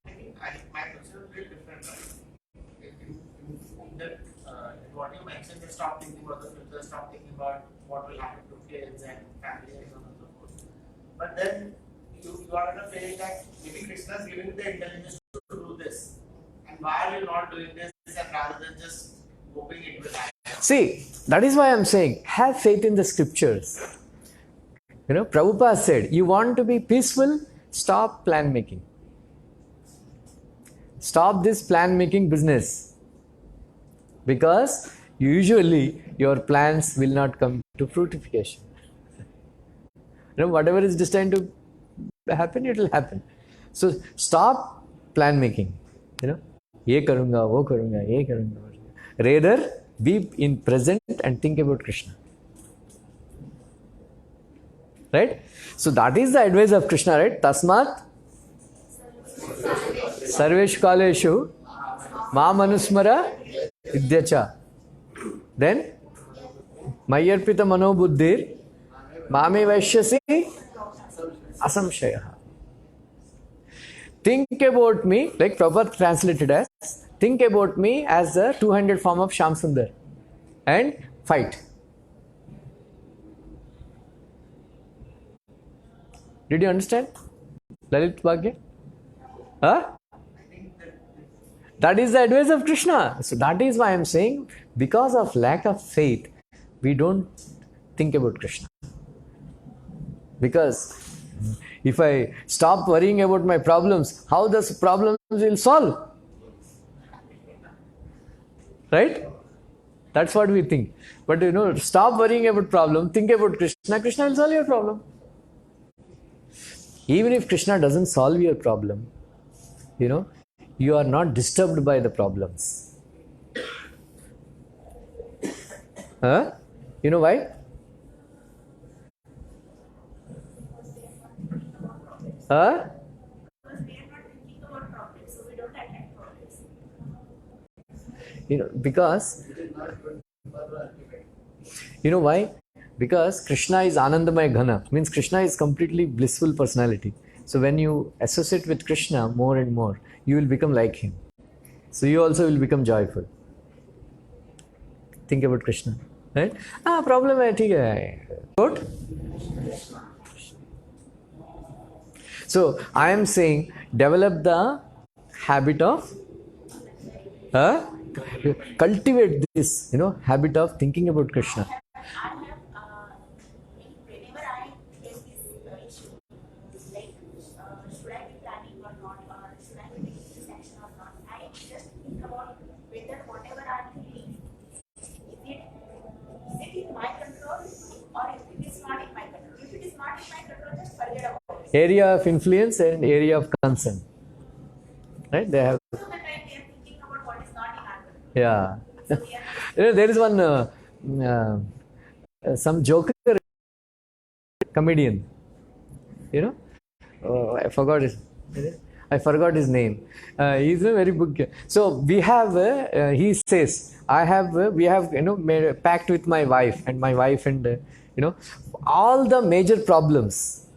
Speaker 6: I think my question is a bit different, right? What you mentioned, just stop thinking about the future, stop thinking about what will happen to kids and family and so on and so forth. But then you are in a phase that maybe Krishna is giving you the intelligence to do this. And why are you not doing this, and rather than just hoping it will happen?
Speaker 1: See, that is why I'm saying, have faith in the scriptures. You know, Prabhupada said, you want to be peaceful, stop plan making. Stop this plan making business. Because usually your plans will not come to fructification. You know, whatever is destined to happen, it will happen. So stop plan making. You know, ये करूँगा, वो करूँगा, ये करूँगा. Rather, be in present and think about Krishna. Right? So that is the advice of Krishna, right? Tasmat sarveshu kaleshu mam anusmara idyacha. Then mayarpita manobuddhir mame vaishyasi asamshayah. Think about me, like Prabhupada translated as, think about me as the 200 form of Shyam Sundar and fight. Did you understand? Lalit Bhagya? Huh? That is the advice of Krishna. So that is why I am saying, because of lack of faith, we don't think about Krishna. Because if I stop worrying about my problems, how the problems will solve? Right? That's what we think. But you know, stop worrying about problem, think about Krishna. Krishna will solve your problem. Even if Krishna doesn't solve your problem, you know, you are not disturbed by the problems. Huh? You know why? Huh? You know, because, you know why? Because Krishna is Anandamaya Ghana, means Krishna is completely blissful personality. So when you associate with Krishna more and more, you will become like him. So you also will become joyful. Think about Krishna, right? Problem hai, theek hai. Good? So I am saying, develop the habit of, cultivate this, you know, habit of thinking about Krishna.
Speaker 5: Whenever I face this issue, like should I be planning or not, or should I be taking this action or not, I just think about whether whatever I'm feeling, is it in my control or if it is not in my control. If it is not in my control, just forget about it.
Speaker 1: Area of influence and area of concern. Right? They have.
Speaker 5: So the time we are thinking about what is not in our control.
Speaker 1: Yeah.
Speaker 5: So we are
Speaker 1: You know, there is one some joker comedian. You know, I forgot his name. He's a very good. So we have. He says, we have, you know, made a pact with my wife, and you know, all the major problems,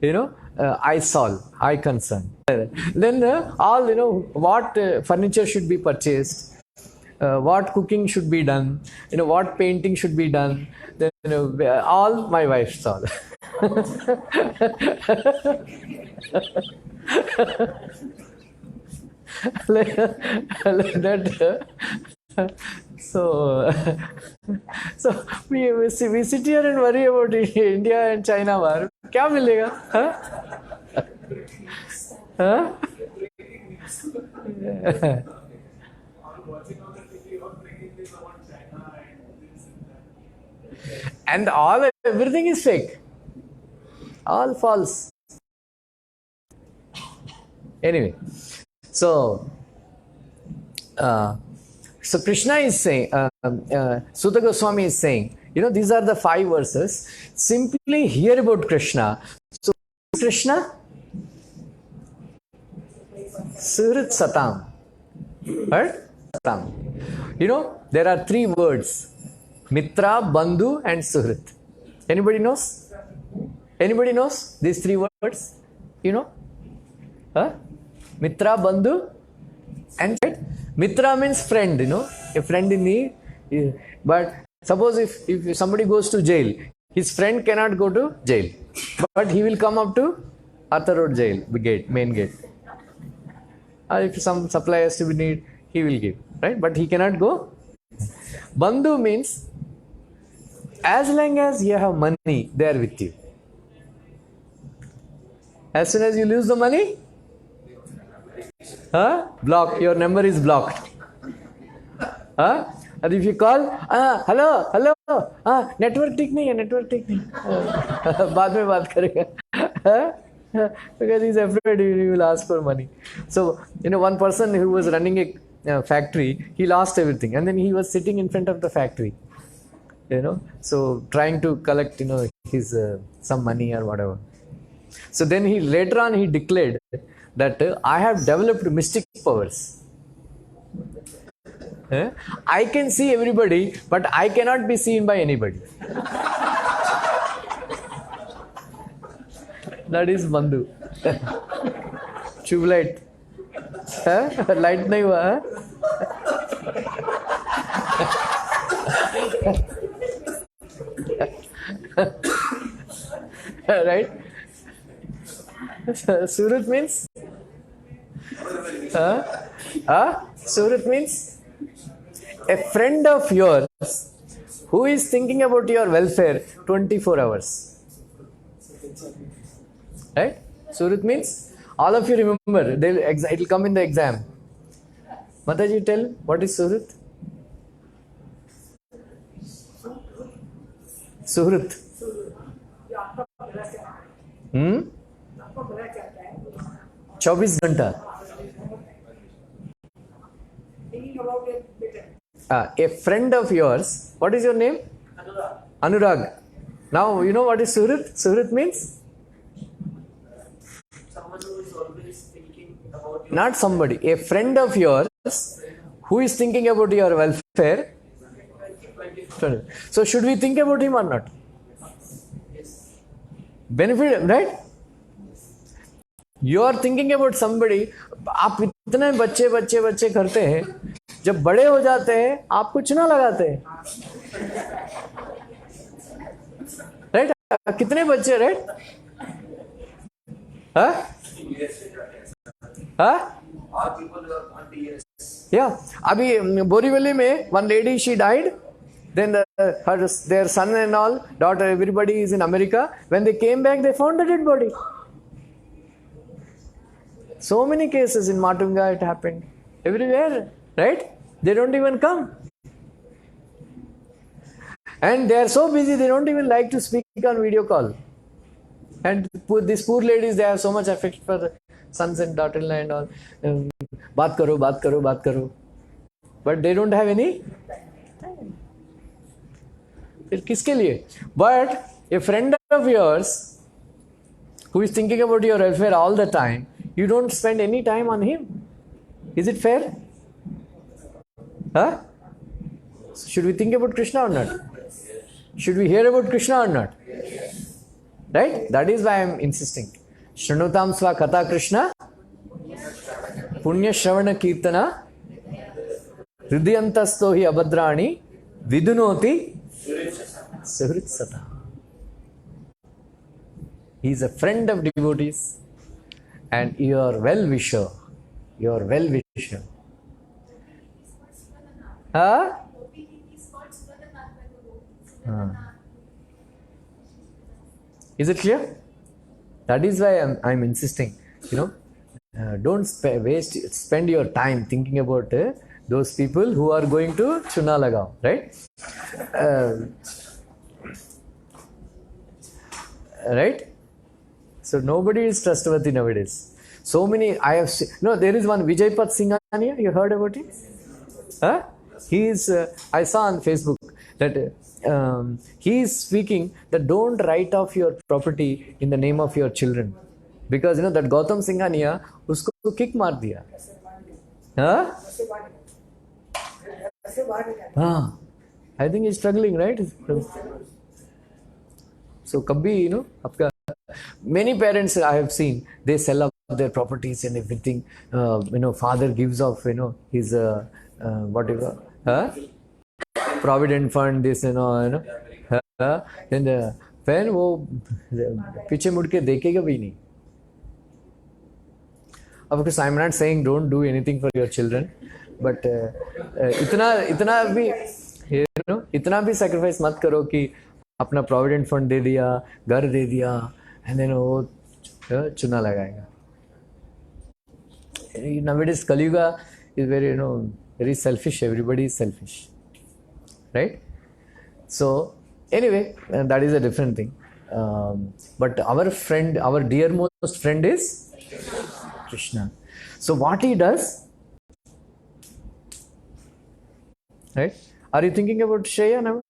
Speaker 1: you know, I solve, I concern. Then all, you know, what furniture should be purchased, what cooking should be done, you know, what painting should be done, then, you know, all my wife solve. like that. So we sit here and worry about India and China war. क्या मिलेगा? Huh? And everything is fake. All false. Anyway, so Krishna is saying, Sutta Goswami is saying, these are the 5 verses. Simply hear about Krishna. So Krishna, suhṛt satām. Right? Satām. There are 3 words: mitra, bandhu, and suhṛt. Anybody knows? Anybody knows these 3 words? Mitra, bandhu, and right? Mitra means friend, a friend in need. But suppose if somebody goes to jail, his friend cannot go to jail, but he will come up to Arthur Road jail, main gate. If some supply has to be needed, he will give, right? But he cannot go. Bandhu means as long as you have money, they are with you. As soon as you lose the money, block, your number is blocked. And if you call, hello, network ठीक नहीं है, network ठीक नहीं, बाद में बात करेगा. Because he's afraid he will ask for money. So, one person who was running a factory, he lost everything, and then he was sitting in front of the factory, so trying to collect, his some money or whatever. So then later on he declared that I have developed mystic powers. I can see everybody, but I cannot be seen by anybody. That is bandhu. Tube light. Light nahi hua. Right? Suhṛt means? Suhṛt means a friend of yours who is thinking about your welfare 24 hours. Right? Suhṛt means, all of you remember, it will come in the exam. Mataji, tell, what is suhṛt? Suhṛt. 24 घंटा. A friend of yours, what is your name? Anurag. Now you know what is suhṛt? Suhṛt means?
Speaker 11: Someone who is always thinking about you.
Speaker 1: Not somebody, a friend of yours who is thinking about your welfare. So should we think about him or not?
Speaker 11: Yes.
Speaker 1: Benefit, right? You are thinking about somebody. आप इतने बच्चे करते हैं, जब बड़े हो जाते हैं आपको चुना लगाते हैं, राइट? कितने बच्चे, राइट? Yeah. अभी बोरीवली में one lady, she died. Then their son and all, daughter, everybody is in America. When they came back, they found the dead body. So many cases in Matunga it happened. Everywhere, right? They don't even come. And they are so busy, they don't even like to speak on video call. And these poor ladies, they have so much affection for the sons and daughter-in-law and all. Baat karo. But they don't have any time. किसके लिए? But a friend of yours who is thinking about your welfare all the time, you don't spend any time on him. Is it fair? Should we think about Krishna or not? Should we hear about Krishna or not? Right? That is why I am insisting. śṛṇvatāṁ sva-kathāḥ Krishna, puṇya-śravaṇa-kīrtanaḥ, hṛdy stho abhadrāṇi, vidhunoti, suhṛt satām. He is a friend of devotees and your well-wisher. Your well-wisher. Is it clear? That is why I'm insisting. Don't spend your time thinking about those people who are going to chuna lagao, right? Right? So nobody is trustworthy nowadays. So many I have seen. No, there is one Vijaypat Singhania. You heard about it? Huh? He is. I saw on Facebook that he is speaking that don't write off your property in the name of your children, because you know that Gautam Singhania usko kick maar diya. Huh? I think he's struggling, right? So kabhi, you know, आपका many parents I have seen, they sell up their properties and everything. You know, father gives off, you know, his whatever, provident fund, this, you know, then when वो पीछे मुड़ के देखेगा भी नहीं. Of course, I'm not saying don't do anything for your children, but इतना भी, you know, इतना भी sacrifice मत करो कि अपना provident fund दे दिया, घर दे दिया, and then वो चुना लगाएगा. Nowadays Kaliyuga is very, you know, very selfish. Everybody is selfish, right? So anyway, that is a different thing. But our friend, our dearmost friend is Krishna. So what he does, right? Are you thinking about Shreya now?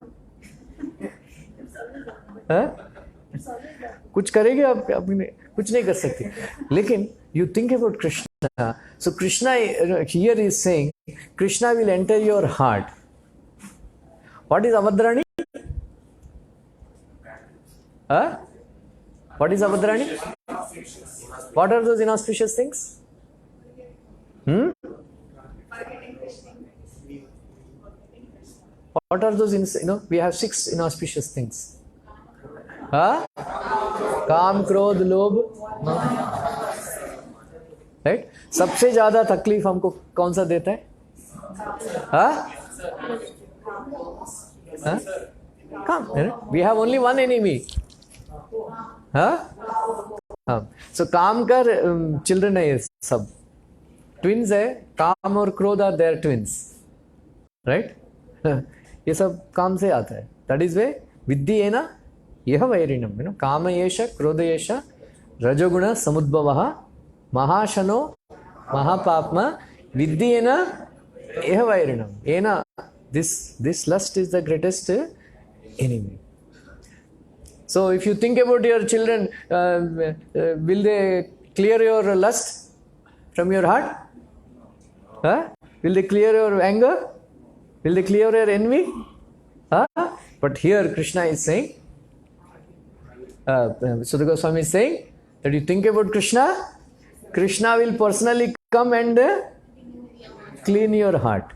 Speaker 1: कुछ करेंगे आप अपने, कुछ नहीं कर सकते. लेकिन you think about Krishna. So Krishna here is saying Krishna will enter your heart. What is abhadrāṇi? What is abhadrāṇi? What are those inauspicious things? What are those? You know, we have 6 inauspicious things. काम, क्रोध, लोभ, right? सबसे ज्यादा तकलीफ हमको कौन सा देता है? काम. We have only one enemy. So काम का children है, ये सब twins है. काम और क्रोध are their twins, right? ये सब काम से आता है. That is why विद्धि है ना, यह वैरिणम, you know, काम येष क्रोध येष रजोगुण समुद्भवः महाशनो महापाप्मा विद्धि है ना यह वैरिणम. ये ना, this lust is the greatest enemy. So if you think about your children, will they clear your lust from your heart? Will they clear your anger? Will they clear your envy? But here Krishna is saying, Sudha Goswami is saying that you think about Krishna, Krishna will personally come and clean your heart.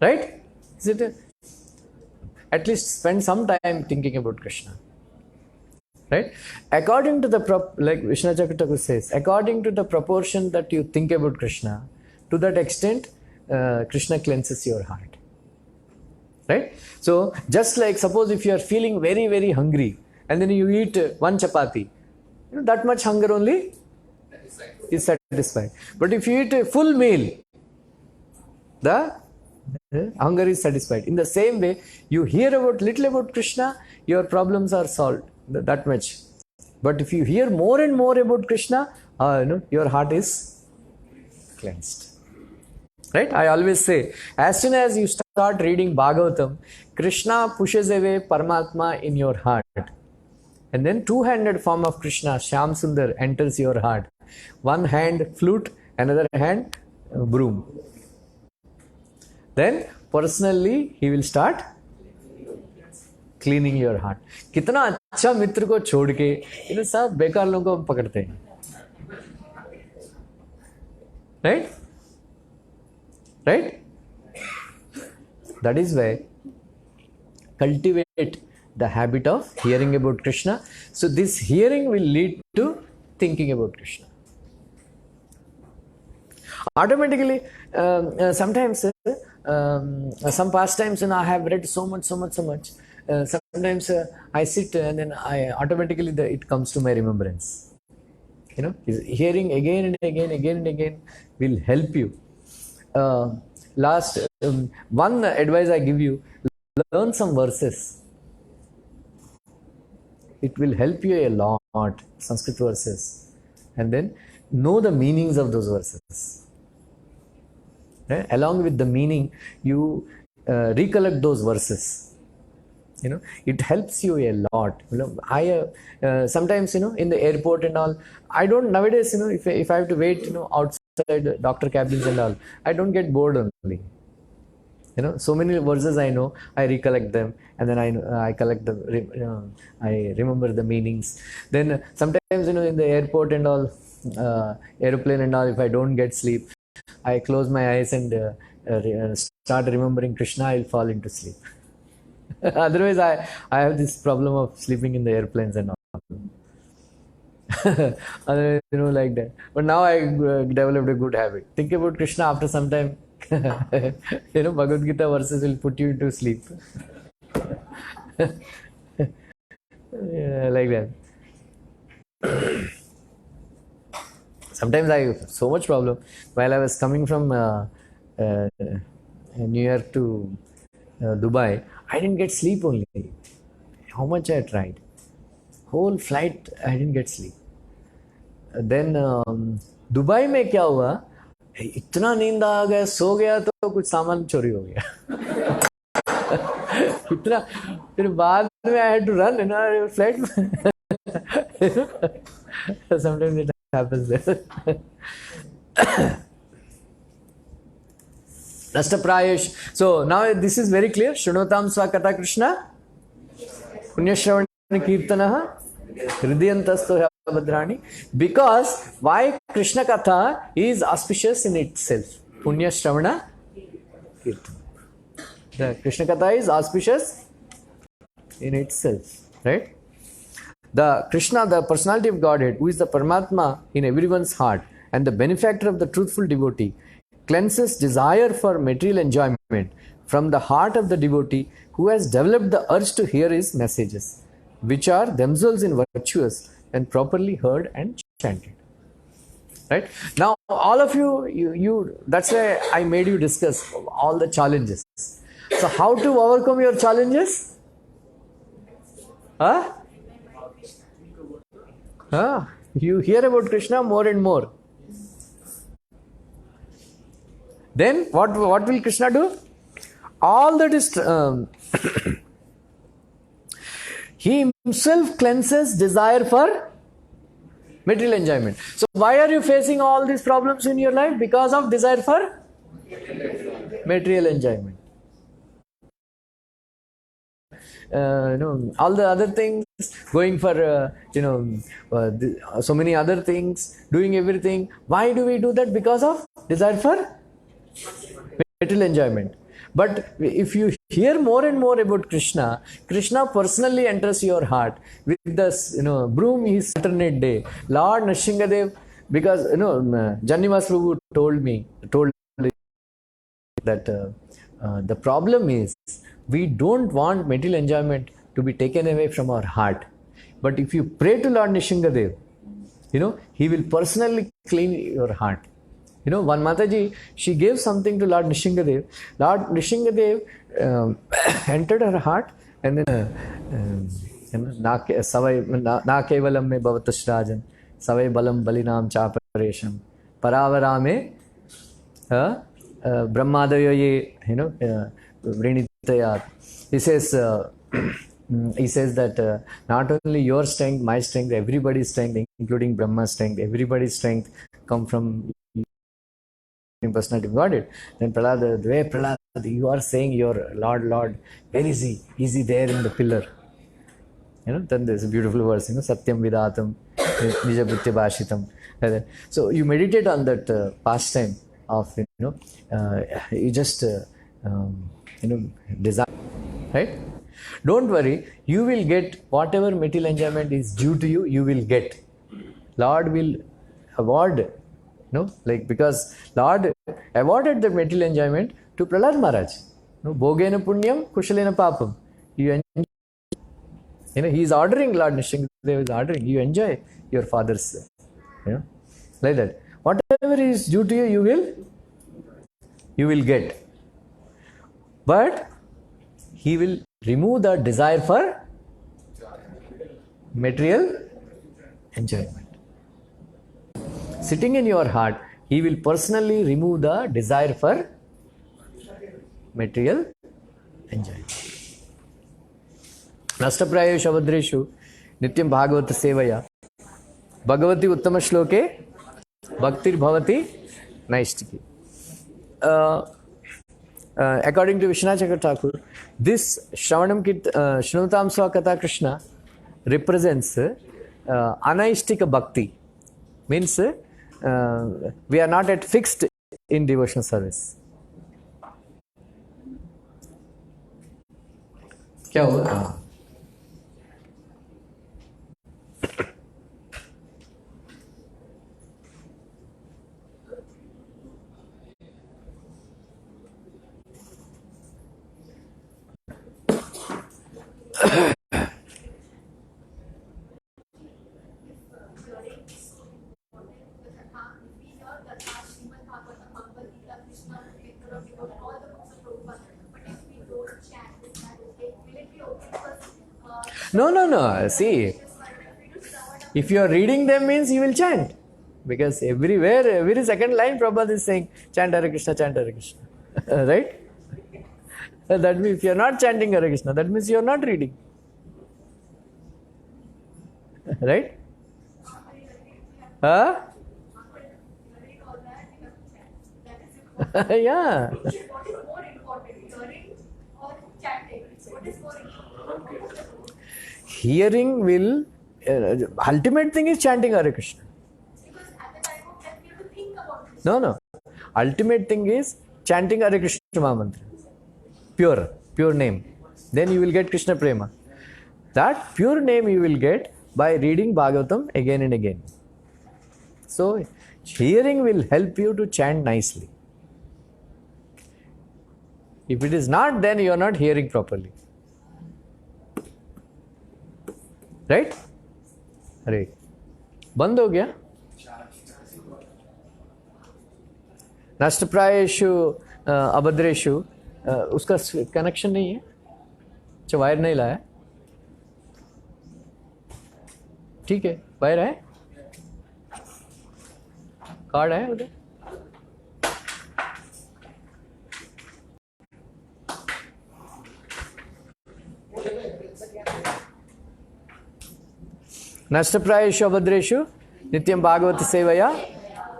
Speaker 1: Right? Is it? At least spend some time thinking about Krishna. Right? According to the like Vishnu Chakravarti says, according to the proportion that you think about Krishna, to that extent, Krishna cleanses your heart. Right? So, just like suppose if you are feeling very, very hungry, and then you eat one chapati, you know, that much hunger only is satisfied. But if you eat a full meal, the hunger is satisfied. In the same way, you hear about little about Krishna, your problems are solved. That much. But if you hear more and more about Krishna, you know, your heart is cleansed. Right? I always say, as soon as you start reading Bhagavatam, Krishna pushes away Paramatma in your heart. And then two-handed form of Krishna, Shyam Sundar, enters your heart. One hand flute, another hand broom. Then personally he will start cleaning your heart. कितना अच्छा मित्र को छोड़ के इन सब बेकार लोगों को पकड़ते हैं. Right? Right? That is why cultivate the habit of hearing about Krishna. So this hearing will lead to thinking about Krishna. Automatically, sometimes some pastimes, I have read so much. Sometimes I sit and then I automatically it comes to my remembrance. Hearing again and again will help you. Last one advice I give you: learn some verses. It will help you a lot, Sanskrit verses, and then know the meanings of those verses. Right? Along with the meaning, you recollect those verses. It helps you a lot. I sometimes in the airport and all, I don't nowadays. If I have to wait outside doctor cabins and all, I don't get bored only. So many verses I know, I recollect them, and then I collect the I remember the meanings. Then sometimes in the airport and all, aeroplane and all, if I don't get sleep, I close my eyes and start remembering Krishna, I'll fall into sleep. Otherwise, I have this problem of sleeping in the airplanes and all. Otherwise, like that. But now I developed a good habit. Think about Krishna after some time. Bhagavad Gita verses will put you into sleep. Like that. Sometimes I have so much problem. While I was coming from New York to Dubai, I didn't get sleep only. How much I tried. Whole flight I didn't get sleep. Then Dubai में क्या हुआ, इतना नींद आ गया, सो गया तो कुछ सामान चोरी हो गया. इतना फिर बाद में I had to run in a flight. Sometimes it happens there. Nashtaprayesh. So now this is very clear. śṛṇvatāṁ sva-kathāḥ Krishna. puṇya-śravaṇa-kīrtanaḥ. hṛdy stho abhadrāṇi. Because why Krishna Katha is auspicious in itself. puṇya-śravaṇa-kīrtanaḥ. The Krishna Katha is auspicious in itself. Right? The Krishna, the personality of Godhead, who is the Paramatma in everyone's heart and the benefactor of the truthful devotee, cleanses desire for material enjoyment from the heart of the devotee who has developed the urge to hear his messages, which are themselves virtuous and properly heard and chanted. Right? Now, all of you, that's why I made you discuss all the challenges. So, how to overcome your challenges? You hear about Krishna more and more. Then what will Krishna do? All that is he himself cleanses desire for material enjoyment. So why are you facing all these problems in your life? Because of desire for material enjoyment. All the other things, going for so many other things, doing everything. Why do we do that? Because of desire for material enjoyment. But if you hear more and more about Krishna, Krishna personally enters your heart with this, broom his alternate day. Lord Nrsimhadev, because Caitanya Mahaprabhu told me that the problem is we don't want material enjoyment to be taken away from our heart. But if you pray to Lord Nrsimhadev, he will personally clean your heart. One Mataji, she gave something to Lord Nrsimhadev. Lord Nrsimhadev entered her heart and then na kevalam me bhavatashrajan savai balam balinam chaparesham paravarame brahmadayo vrinitayat. He says that not only your strength, my strength, everybody's strength, including Brahma's strength, everybody's strength come from Personality of Godhead. Then Prahlad, the way Prahlad, you are saying your Lord, where is he? Is he there in the pillar? Then there's a beautiful verse, Satyam Vidatam, Nijabhutya Bhashitam. So you meditate on that pastime of, you just, desire, right? Don't worry, you will get whatever material enjoyment is due to you, you will get. Lord will award. Because Lord awarded the material enjoyment to Prahlad Maharaj. Bhogena punyam, kushalena papam. You enjoy. He is ordering, Lord Nrsimhadev is ordering. You enjoy your father's Yeah, like that. Whatever is due to you, you will get. But he will remove the desire for material enjoyment. Sitting in your heart, he will personally remove the desire for material enjoyment. Nashtaprayeshu abhadreshu nityam bhagavata sevaya bhagavati uttama shloke bhaktir bhavati naistiki. According to Vishwanath Thakur, this śṛṇvatāṁ sva-kathāḥ Krishna represents anaistika bhakti. Means we are not yet fixed in devotional service. क्या हुआ? No. See, if you are reading them means you will chant. Because everywhere, every second line Prabhupada is saying, chant Hare Krishna, chant Hare Krishna. Right? That means if you are not chanting Hare Krishna, that means you are not reading. Right? Huh? Yeah.
Speaker 3: What is more important, learning or chanting? What is more important?
Speaker 1: Hearing will, ultimate thing is chanting Hare Krishna.
Speaker 3: Because at the time of death, we have to think about this.
Speaker 1: No. Ultimate thing is chanting Hare Krishna Mahamantra. Pure name. Then you will get Krishna Prema. That pure name you will get by reading Bhagavatam again and again. So, hearing will help you to chant nicely. If it is not, then you are not hearing properly. Right? अरे बंद हो गया. नष्टप्रायेषु अभद्रेषु उसका connection नहीं है, अच्छा wire नहीं लाया. ठीक है, वायर है, कार्ड है उधर. नष्टप्रायेषु अभद्रेषु नित्यं भागवत सेवया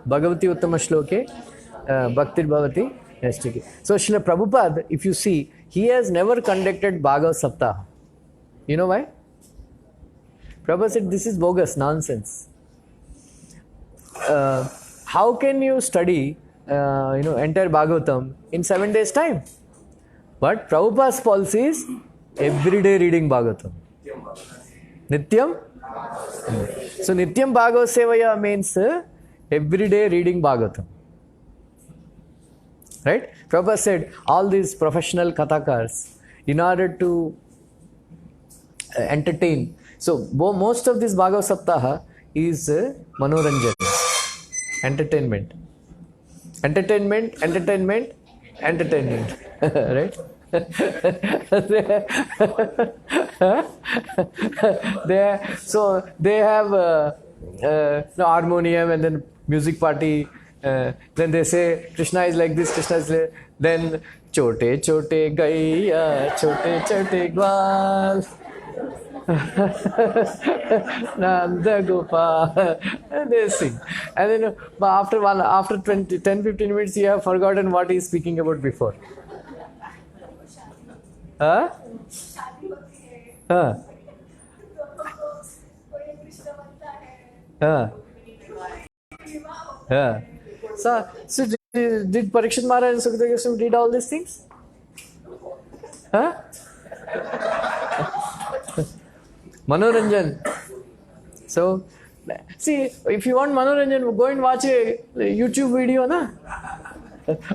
Speaker 1: भगवती उत्तम श्लोके bhaktir-bhavati naistiki. So Srila Prabhupada, if you see, he has never conducted Bhagavad Saptaha. You know why? Prabhupada said this is bogus, nonsense. How can you study entire Bhagavatam in 7 days time? But Prabhupada's policy is everyday reading Bhagavatam. Nityam. So Nityam Bhagavad Sevaya means everyday reading Bhagavatam. Right? Prabhupada said all these professional kathakars, in order to entertain. So most of this Bhagavad Saptaha is manoranjan, entertainment. Right? they have harmonium and then music party. Then they say Krishna is like this, Krishna is like, then chote chote gaiya, chote chote gwal, Nanda Gopal, and they sing. And then after 10-15 minutes you have forgotten what he is speaking about before. Huh? Yeah. So did Parikshit Maharaj and Sukadeva Goswami did all these things? Huh? Manoranjan. So, see, if you want Manoranjan, go and watch a YouTube video, na?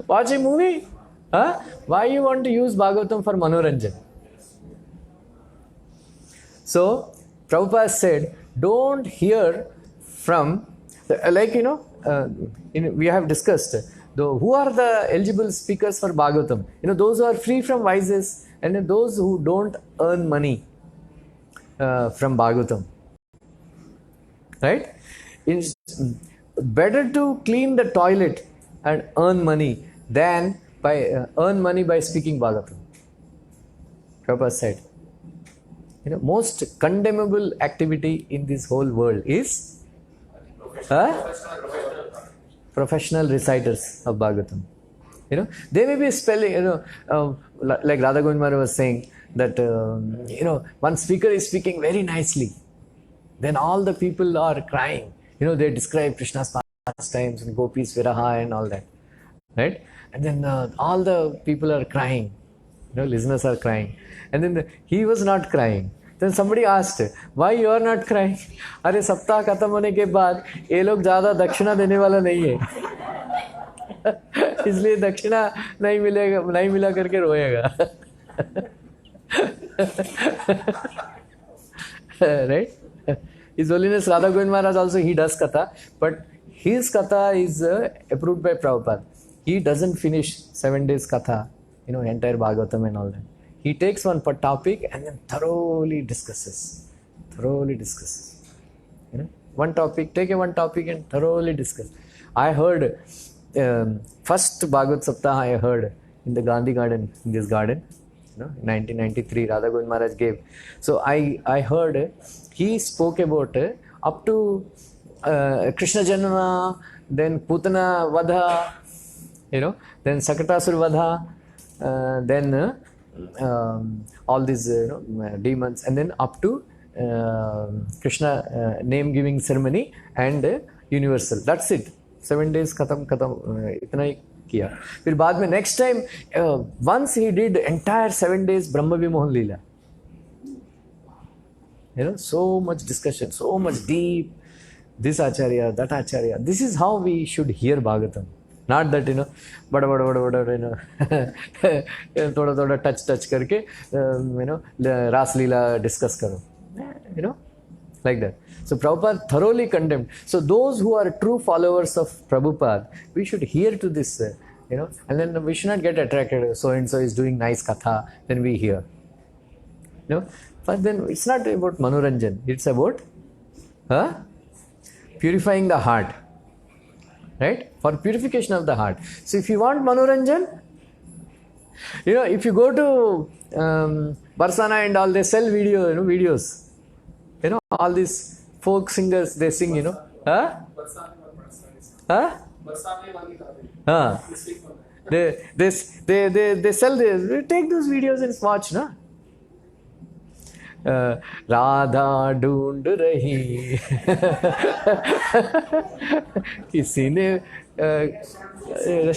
Speaker 1: Watch a movie. Huh? Why you want to use Bhagavatam for Manoranjan? So, Prabhupada said, don't hear from Like, we have discussed, who are the eligible speakers for Bhagavatam? Those who are free from vices and those who don't earn money from Bhagavatam. Right? It's better to clean the toilet and earn money than earn money by speaking Bhagavatam. Prabhupada said, most condemnable activity in this whole world is professional reciters of Bhagavatam. They may be spelling, like Radha Govind Maharaj was saying, that, one speaker is speaking very nicely. Then all the people are crying. They describe Krishna's pastimes and Gopis Viraha and all that. Right? And then all the people are crying. Listeners are crying. And then he was not crying. Then somebody asked, why you are not crying? अरे सप्ताह खत्म होने के बाद ये लोग ज़्यादा दक्षिणा देने वाला नहीं है, इसलिए दक्षिणा नहीं मिला करके रोएगा. Right? His Holiness Radha Govind Maharaj also, he does katha, but his katha is approved by Prabhupada. He doesn't finish 7 days katha, entire Bhagavatam and all that. He takes one per topic and then thoroughly discusses. One topic, take one topic and thoroughly discuss. I heard, first Bhagavad Saptaha I heard in the Gandhi garden, in this garden, in 1993, Radha Govind Maharaj gave. So I heard, he spoke about up to Krishna Janma, then Putana Vadha, then Sakatasur Vadha, then all these demons, and then up to Krishna name giving ceremony and universal. That's it. 7 days khatam itna hi kiya. Fir baad mein next time, once he did entire 7 days Brahma Vimohan Leela. So much discussion, so much deep, this acharya, that acharya. This is how we should hear Bhagavatam. Not that, bada, thoda touch karke, Ras Leela discuss karo. Like that. So Prabhupada thoroughly condemned. So those who are true followers of Prabhupada, we should hear to this, and then we should not get attracted. So and so is doing nice katha, then we hear. But then it's not about Manoranjan. It's about purifying the heart. Right? For purification of the heart. So if you want Manoranjan, if you go to Barsana and all, they sell videos. All these folk singers, they sing, They sell this. Take those videos and watch, no? Radha ढूंढ रही किसी ने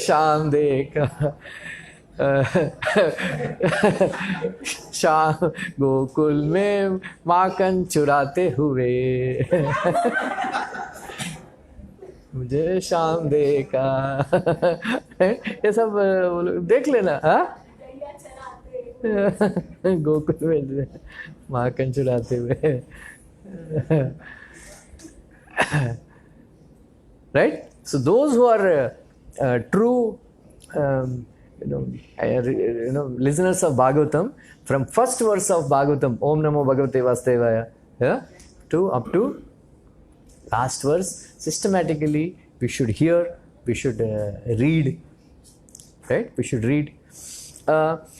Speaker 1: शाम देखा शाम गोकुल में माखन चुराते हुए मुझे शाम देखा. ये सब देख लेना. गोकुल में माखन चुराते हुए. Right? So those who are true listeners of Bhagavatam, from first verse of Bhagavatam, Om Namo Bhagavate Vasudevaya, to up to last verse, systematically we should hear, we should read. Right? We should read.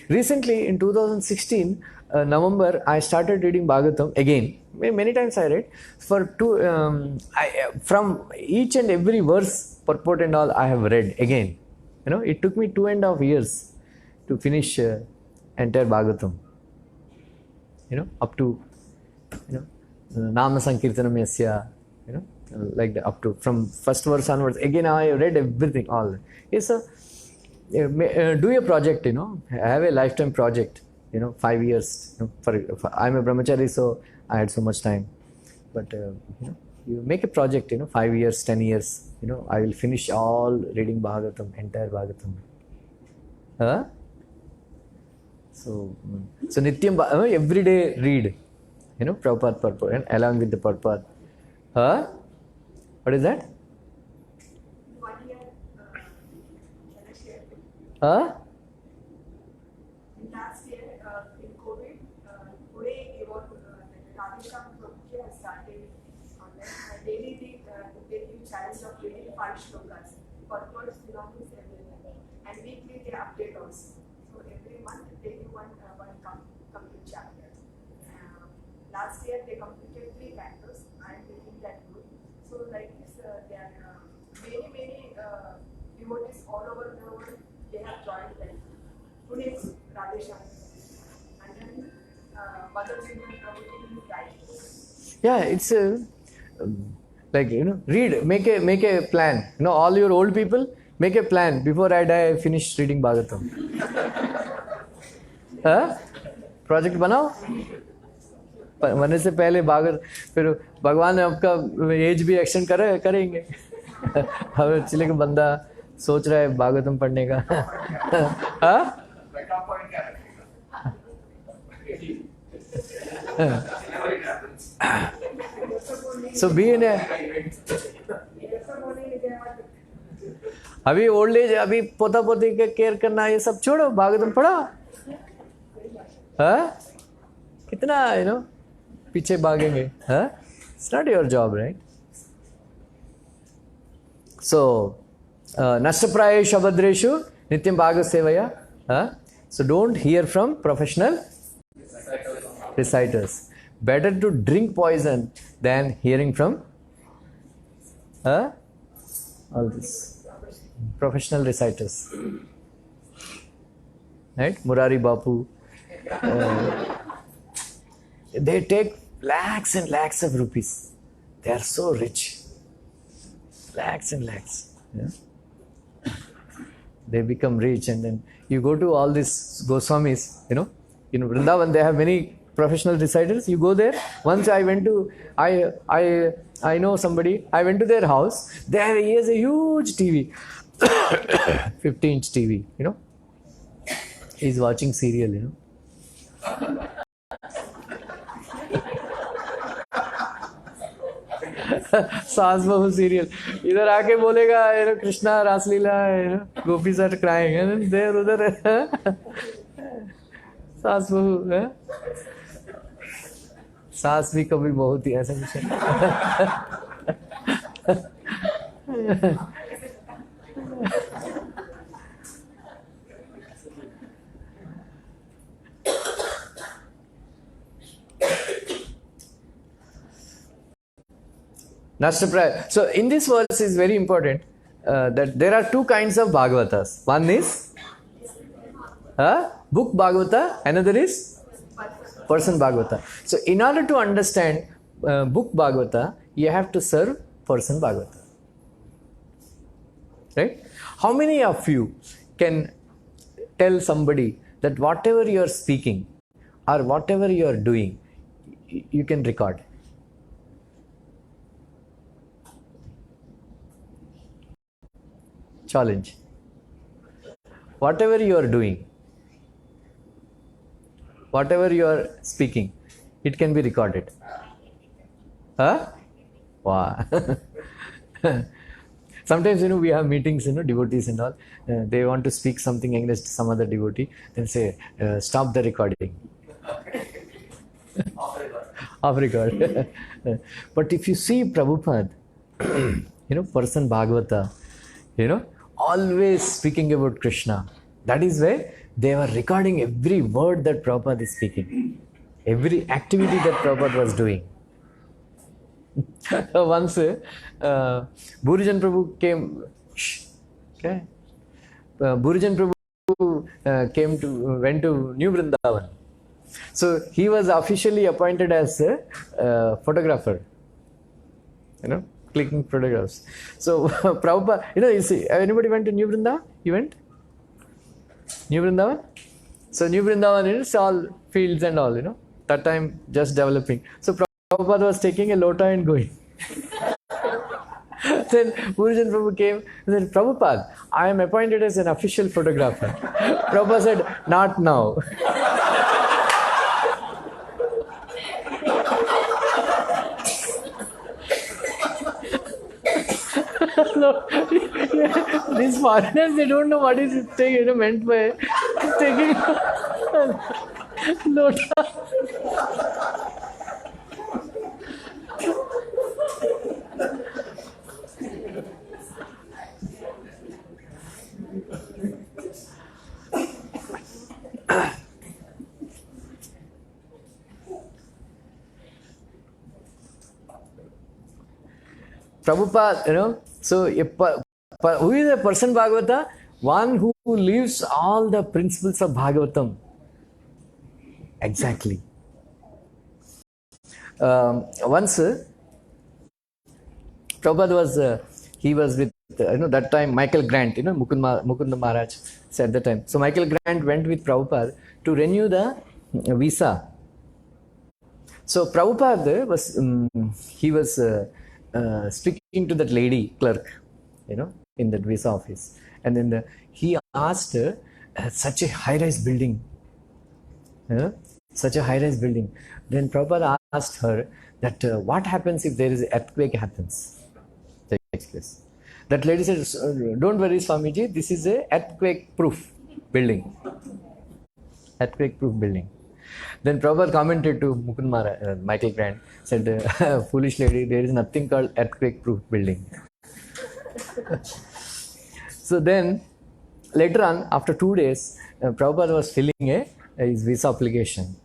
Speaker 1: Recently, in 2016, November, I started reading Bhagavatam again. Many times I read. From each and every verse, purport and all, I have read again. It took me 2.5 years to finish entire Bhagavatam. Up to, Nama Sankirtanam Yasya, like that, up to, from first verse onwards. Again, I read everything, all. It's a, do a project, have a lifetime project, 5 years. I'm a brahmachari, so I had so much time. But, you make a project, 5 years, 10 years, I will finish all reading Bhagavatam, entire Bhagavatam. So Nityam, every day read, Prabhupada purport, and along with the purport. What is that? Huh?
Speaker 12: Last year, in COVID, today about Prabhu has started on that. Daily they give challenge of reading 5 shlokas for first belongings everything. And weekly they update us. So every month they give one complete chapter. Last year they completed 3 cantos. I am taking that good. So like this, there are many devotees all over the world. They have joined them. Today is Radheshan. And then Mother Prabhu is right.
Speaker 1: Yeah, it's like, read, make a plan. All your old people, make a plan. Before I die, I finish reading Bhagavatam. हाँ? Project बनाओ, मरने से पहले भागवत, फिर भगवान ने आपका as भी एक्सटेंड करेंगे. हमें चले कि बंदा सोच रहा है भागवतम पढ़ने का. हाँ? So be in a अभी ओल्ड एज, अभी पोता पोती के केयर करना, ये सब छोड़ो, भागवतम पढ़ो. हाँ? कितना पीछे भागेंगे. हाँ? It's not your job, right? So nashtaprayeshu abhadreshu nityam bhagavad sevaya. So don't hear from professional reciters. Better to drink poison than hearing from all this professional reciters. Right? Murari Bapu. They take lakhs and lakhs of rupees. They are so rich. Lakhs and lakhs. Yeah? They become rich, and then you go to all these Goswamis, in Vrindavan they have many professional reciters. You go there. Once I went to, I know somebody, I went to their house. There he has a huge TV, 15-inch TV, He's watching serial, सास बहू serial. इधर आके बोलेगा कृष्णा रासलीला, गोपी sir crying, देर उधर सास बहू. सास भी कभी बहुत ही ऐसा कुछ Nashtapraya. So in this verse is very important that there are 2 kinds of Bhagavatas. One is book Bhagavata, another is person Bhagavata. So in order to understand book Bhagavata, you have to serve person Bhagavata. Right? How many of you can tell somebody that whatever you are speaking or whatever you are doing, you can record? Challenge. Whatever you are doing, whatever you are speaking, it can be recorded. Huh? Wow. Sometimes, we have meetings, devotees and all. They want to speak something against some other devotee. Then say, stop the recording. Off record. But if you see Prabhupada, person Bhagavata, always speaking about Krishna. That is why they were recording every word that Prabhupada is speaking. Every activity that Prabhupada was doing. Once, Bhurujan Prabhu came. Okay. Bhurujan Prabhu went to New Vrindavan. So he was officially appointed as a photographer. Clicking photographs. So Prabhupada, you see, anybody went to New Vrindavan? You went? New Vrindavan? So New Vrindavan is all fields and all, that time just developing. So Prabhupada was taking a lota and going. Then Bhurujan Prabhu came and said, Prabhupada, I am appointed as an official photographer. Prabhupada said, not now. No, these foreigners, they don't know what is meant by taking lota. Prabhupada, so who is a person Bhagavata? One who lives all the principles of Bhagavatam. Exactly. Once, Prabhupada was, he was with, that time Michael Grant, Mukunda Maharaj said that time. So Michael Grant went with Prabhupada to renew the visa. So Prabhupada was, he was speaking to that lady clerk, in that visa office. And then he asked her, such a high-rise building, such a high-rise building. Then Prabhupada asked her that what happens if there is an earthquake happens, takes place. That lady said, don't worry Swamiji, this is a earthquake-proof building. Earthquake-proof building. Then Prabhupada commented to Michael Grant, said, foolish lady, there is nothing called earthquake-proof building. So then, later on, after 2 days, Prabhupada was filling his visa application.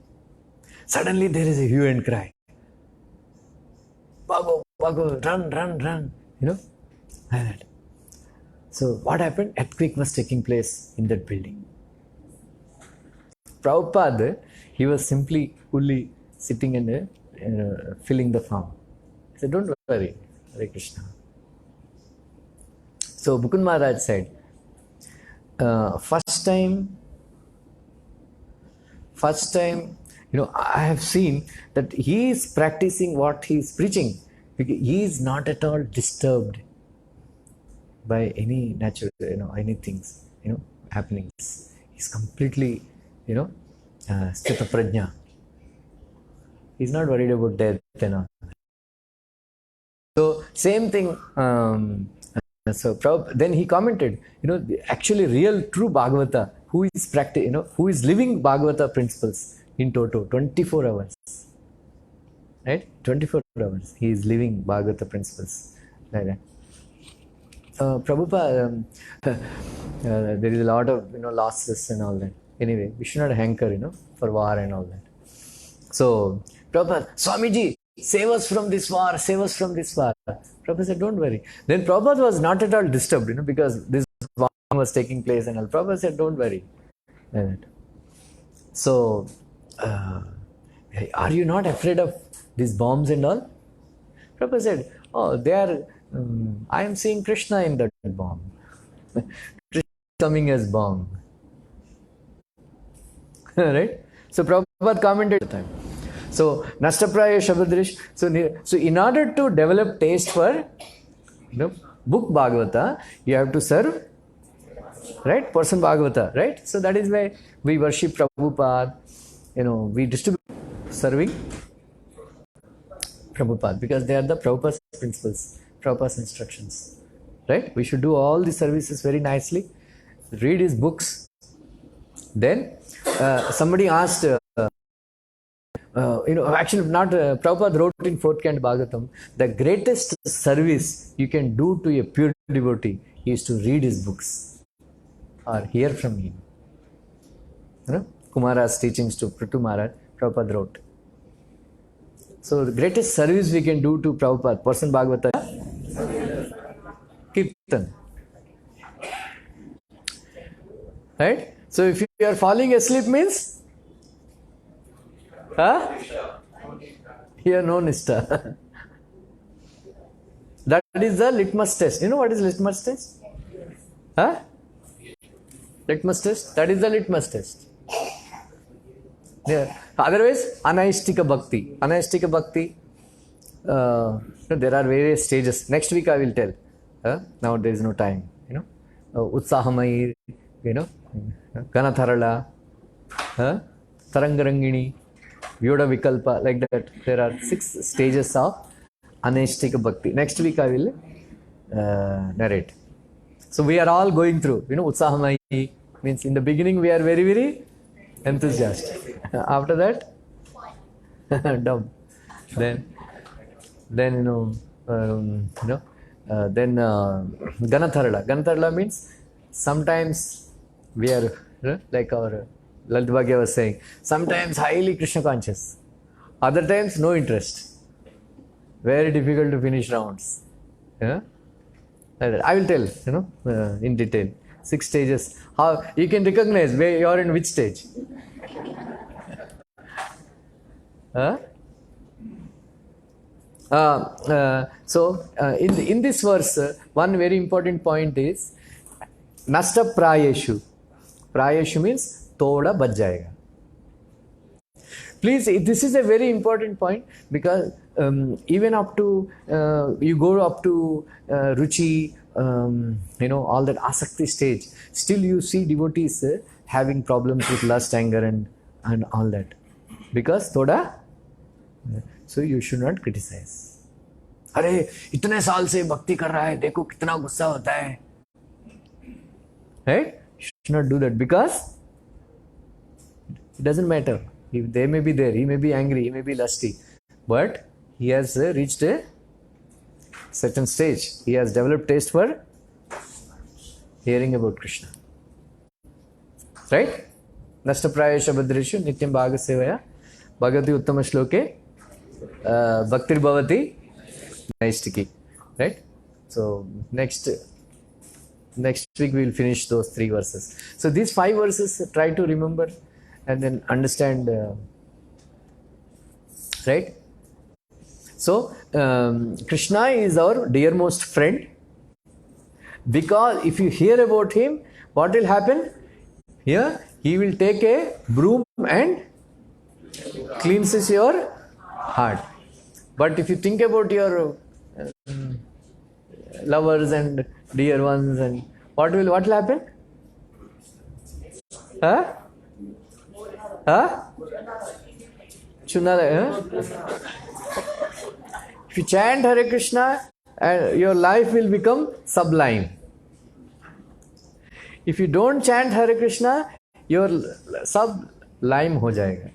Speaker 1: Suddenly there is a hue and cry. Bhago, Bhago, run, run, run. Like that. So what happened? Earthquake was taking place in that building. Prabhupada, he was simply coolly sitting and filling the form. He said, don't worry, Hare Krishna. So Mukund Maharaj said, first time, I have seen that he is practicing what he is preaching. He is not at all disturbed by any natural, any things, happenings. He's completely, sthita prajna. He's not worried about death and all. So same thing. Then he commented, actually real true Bhagavata, who is who is living Bhagavata principles in toto, 24 hours. Right? 24 hours. He is living Bhagavata principles. Like that. Prabhupada, there is a lot of losses and all that. Anyway, we should not hanker, for war and all that. So, Prabhupada, Swamiji, save us from this war, save us from this war. Prabhupada said, don't worry. Then Prabhupada was not at all disturbed, because this war was taking place and all. Prabhupada said, don't worry. So, are you not afraid of these bombs and all? Prabhupada said, oh, they are, I am seeing Krishna in that bomb. Krishna coming as bomb. Right? So Prabhupada commented at the time. So, Nashtapraya Shabadrish. So in order to develop taste for book Bhagavata, you have to serve, right? Person Bhagavata, right? So that is why we worship Prabhupada, we distribute serving Prabhupada, because they are the Prabhupada's principles, Prabhupada's instructions, right? We should do all the services very nicely, read his books. Then somebody asked, actually not, Prabhupada wrote in 4th Canto Bhagavatam, the greatest service you can do to a pure devotee is to read his books or hear from him. Kumara's teachings to Prithu Maharaj, Prabhupada wrote. So the greatest service we can do to Prabhupada, person Bhagavata, Kirtan. Right? So if you are falling asleep means, here no nishta. That is the litmus test. You know what is litmus test? Litmus test? That is the litmus test. Yeah. Otherwise, anaishtika bhakti. Anaishtika bhakti, there are various stages. Next week I will tell. Now there is no time. Utsahamai, Ganatharala, Tarangarangini, Vyoda Vikalpa, like that. There are 6 stages of Anaishtika Bhakti. Next week I will narrate. So we are all going through, Utsahamayi means in the beginning we are very, very enthusiastic. After that, dumb. Then Ganatharla. Ganatharla means sometimes we are, like our Lalit Bhagya was saying, sometimes highly Krishna conscious, other times no interest. Very difficult to finish rounds. Yeah? I will tell, in detail. 6 stages. How you can recognize where you are in which stage. In this verse, one very important point is Nasta Prayeshu. Prayeshu means Toda bach jayega. Please, this is a very important point because even up to, you go up to Ruchi, all that Asakti stage, still you see devotees having problems with lust, anger and all that. Because Toda, so you should not criticize. अरे इतने साल से भक्ति कर रहा है, देखो कितना गुस्सा होता है. Right? You should not do that because it doesn't matter. They may be there, he may be angry, he may be lusty, but he has reached a certain stage. He has developed taste for hearing about Krishna. Right? Nasta prayesha badreshu nityam bhaga sevaya bhagavati uttama shloke bhaktir bhavati naistiki. Right? So next week we will finish those 3 verses. So these 5 verses try to remember and then understand. Right? So Krishna is our dearmost friend, because if you hear about him, what will happen? Here he will take a broom and cleanses your heart. But if you think about your lovers and dear ones, and what will happen? If you chant Hare Krishna, your life will become sublime. If you don't chant Hare Krishna, your sublime हो जाएगा,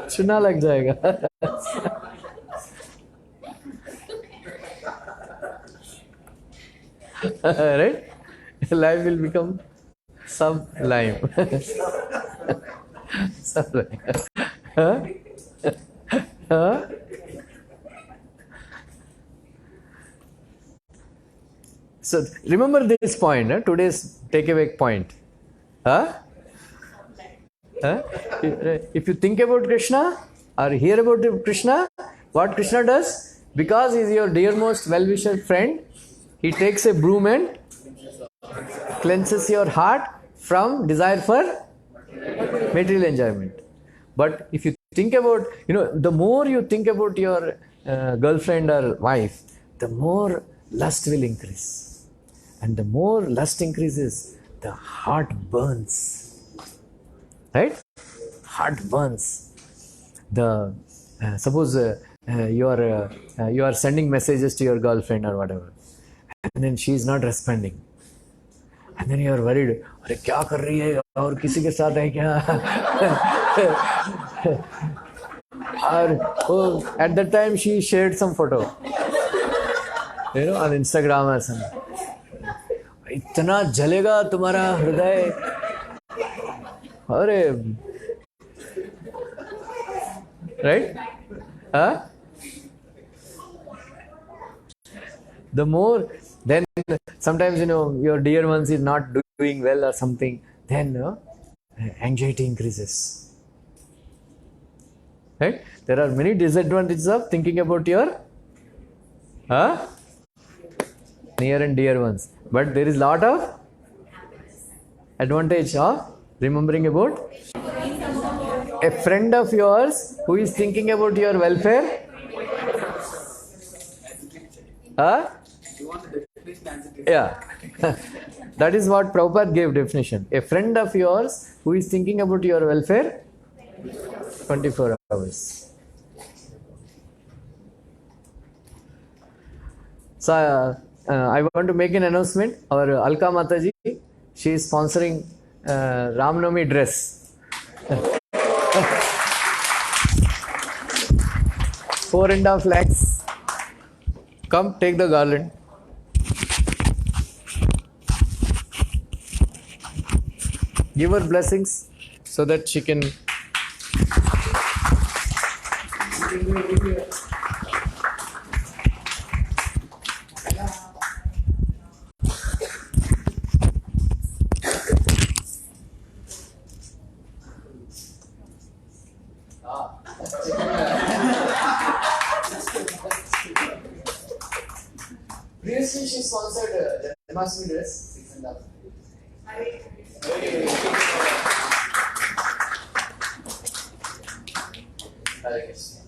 Speaker 1: चुना लग जाएगा. Right? Life will become sublime. Sublime. So remember this point, today's takeaway point. If you think about Krishna or hear about Krishna, what Krishna does, because he is your dearmost well-wisher friend, he takes a broom and cleanses your heart from desire for material enjoyment. But if you think about, the more you think about your girlfriend or wife, the more lust will increase. And the more lust increases, the heart burns. Right? Heart burns. Suppose you are sending messages to your girlfriend or whatever, and then she is not responding. And then you are worried, अरे क्या कर रही है और किसी के साथ है क्या? Or at that time she shared some photo, on Instagram or something. इतना जलेगा तुम्हारा हृदय, अरे, right? The more, then sometimes your dear ones is not doing well or something, then anxiety increases. Right? There are many disadvantages of thinking about your near and dear ones, but there is lot of advantage of remembering about a friend of yours who is thinking about your welfare. Yeah. That is what Prabhupada gave definition. A friend of yours who is thinking about your welfare 24 hours. So I want to make an announcement. Our Alka Mataji, she is sponsoring Ramnavami dress. 4.5 lakhs. Come, take the garland. Give her blessings so that she can. Previously, she sponsored Janmashtami dress, 6.5. Hare Krishna.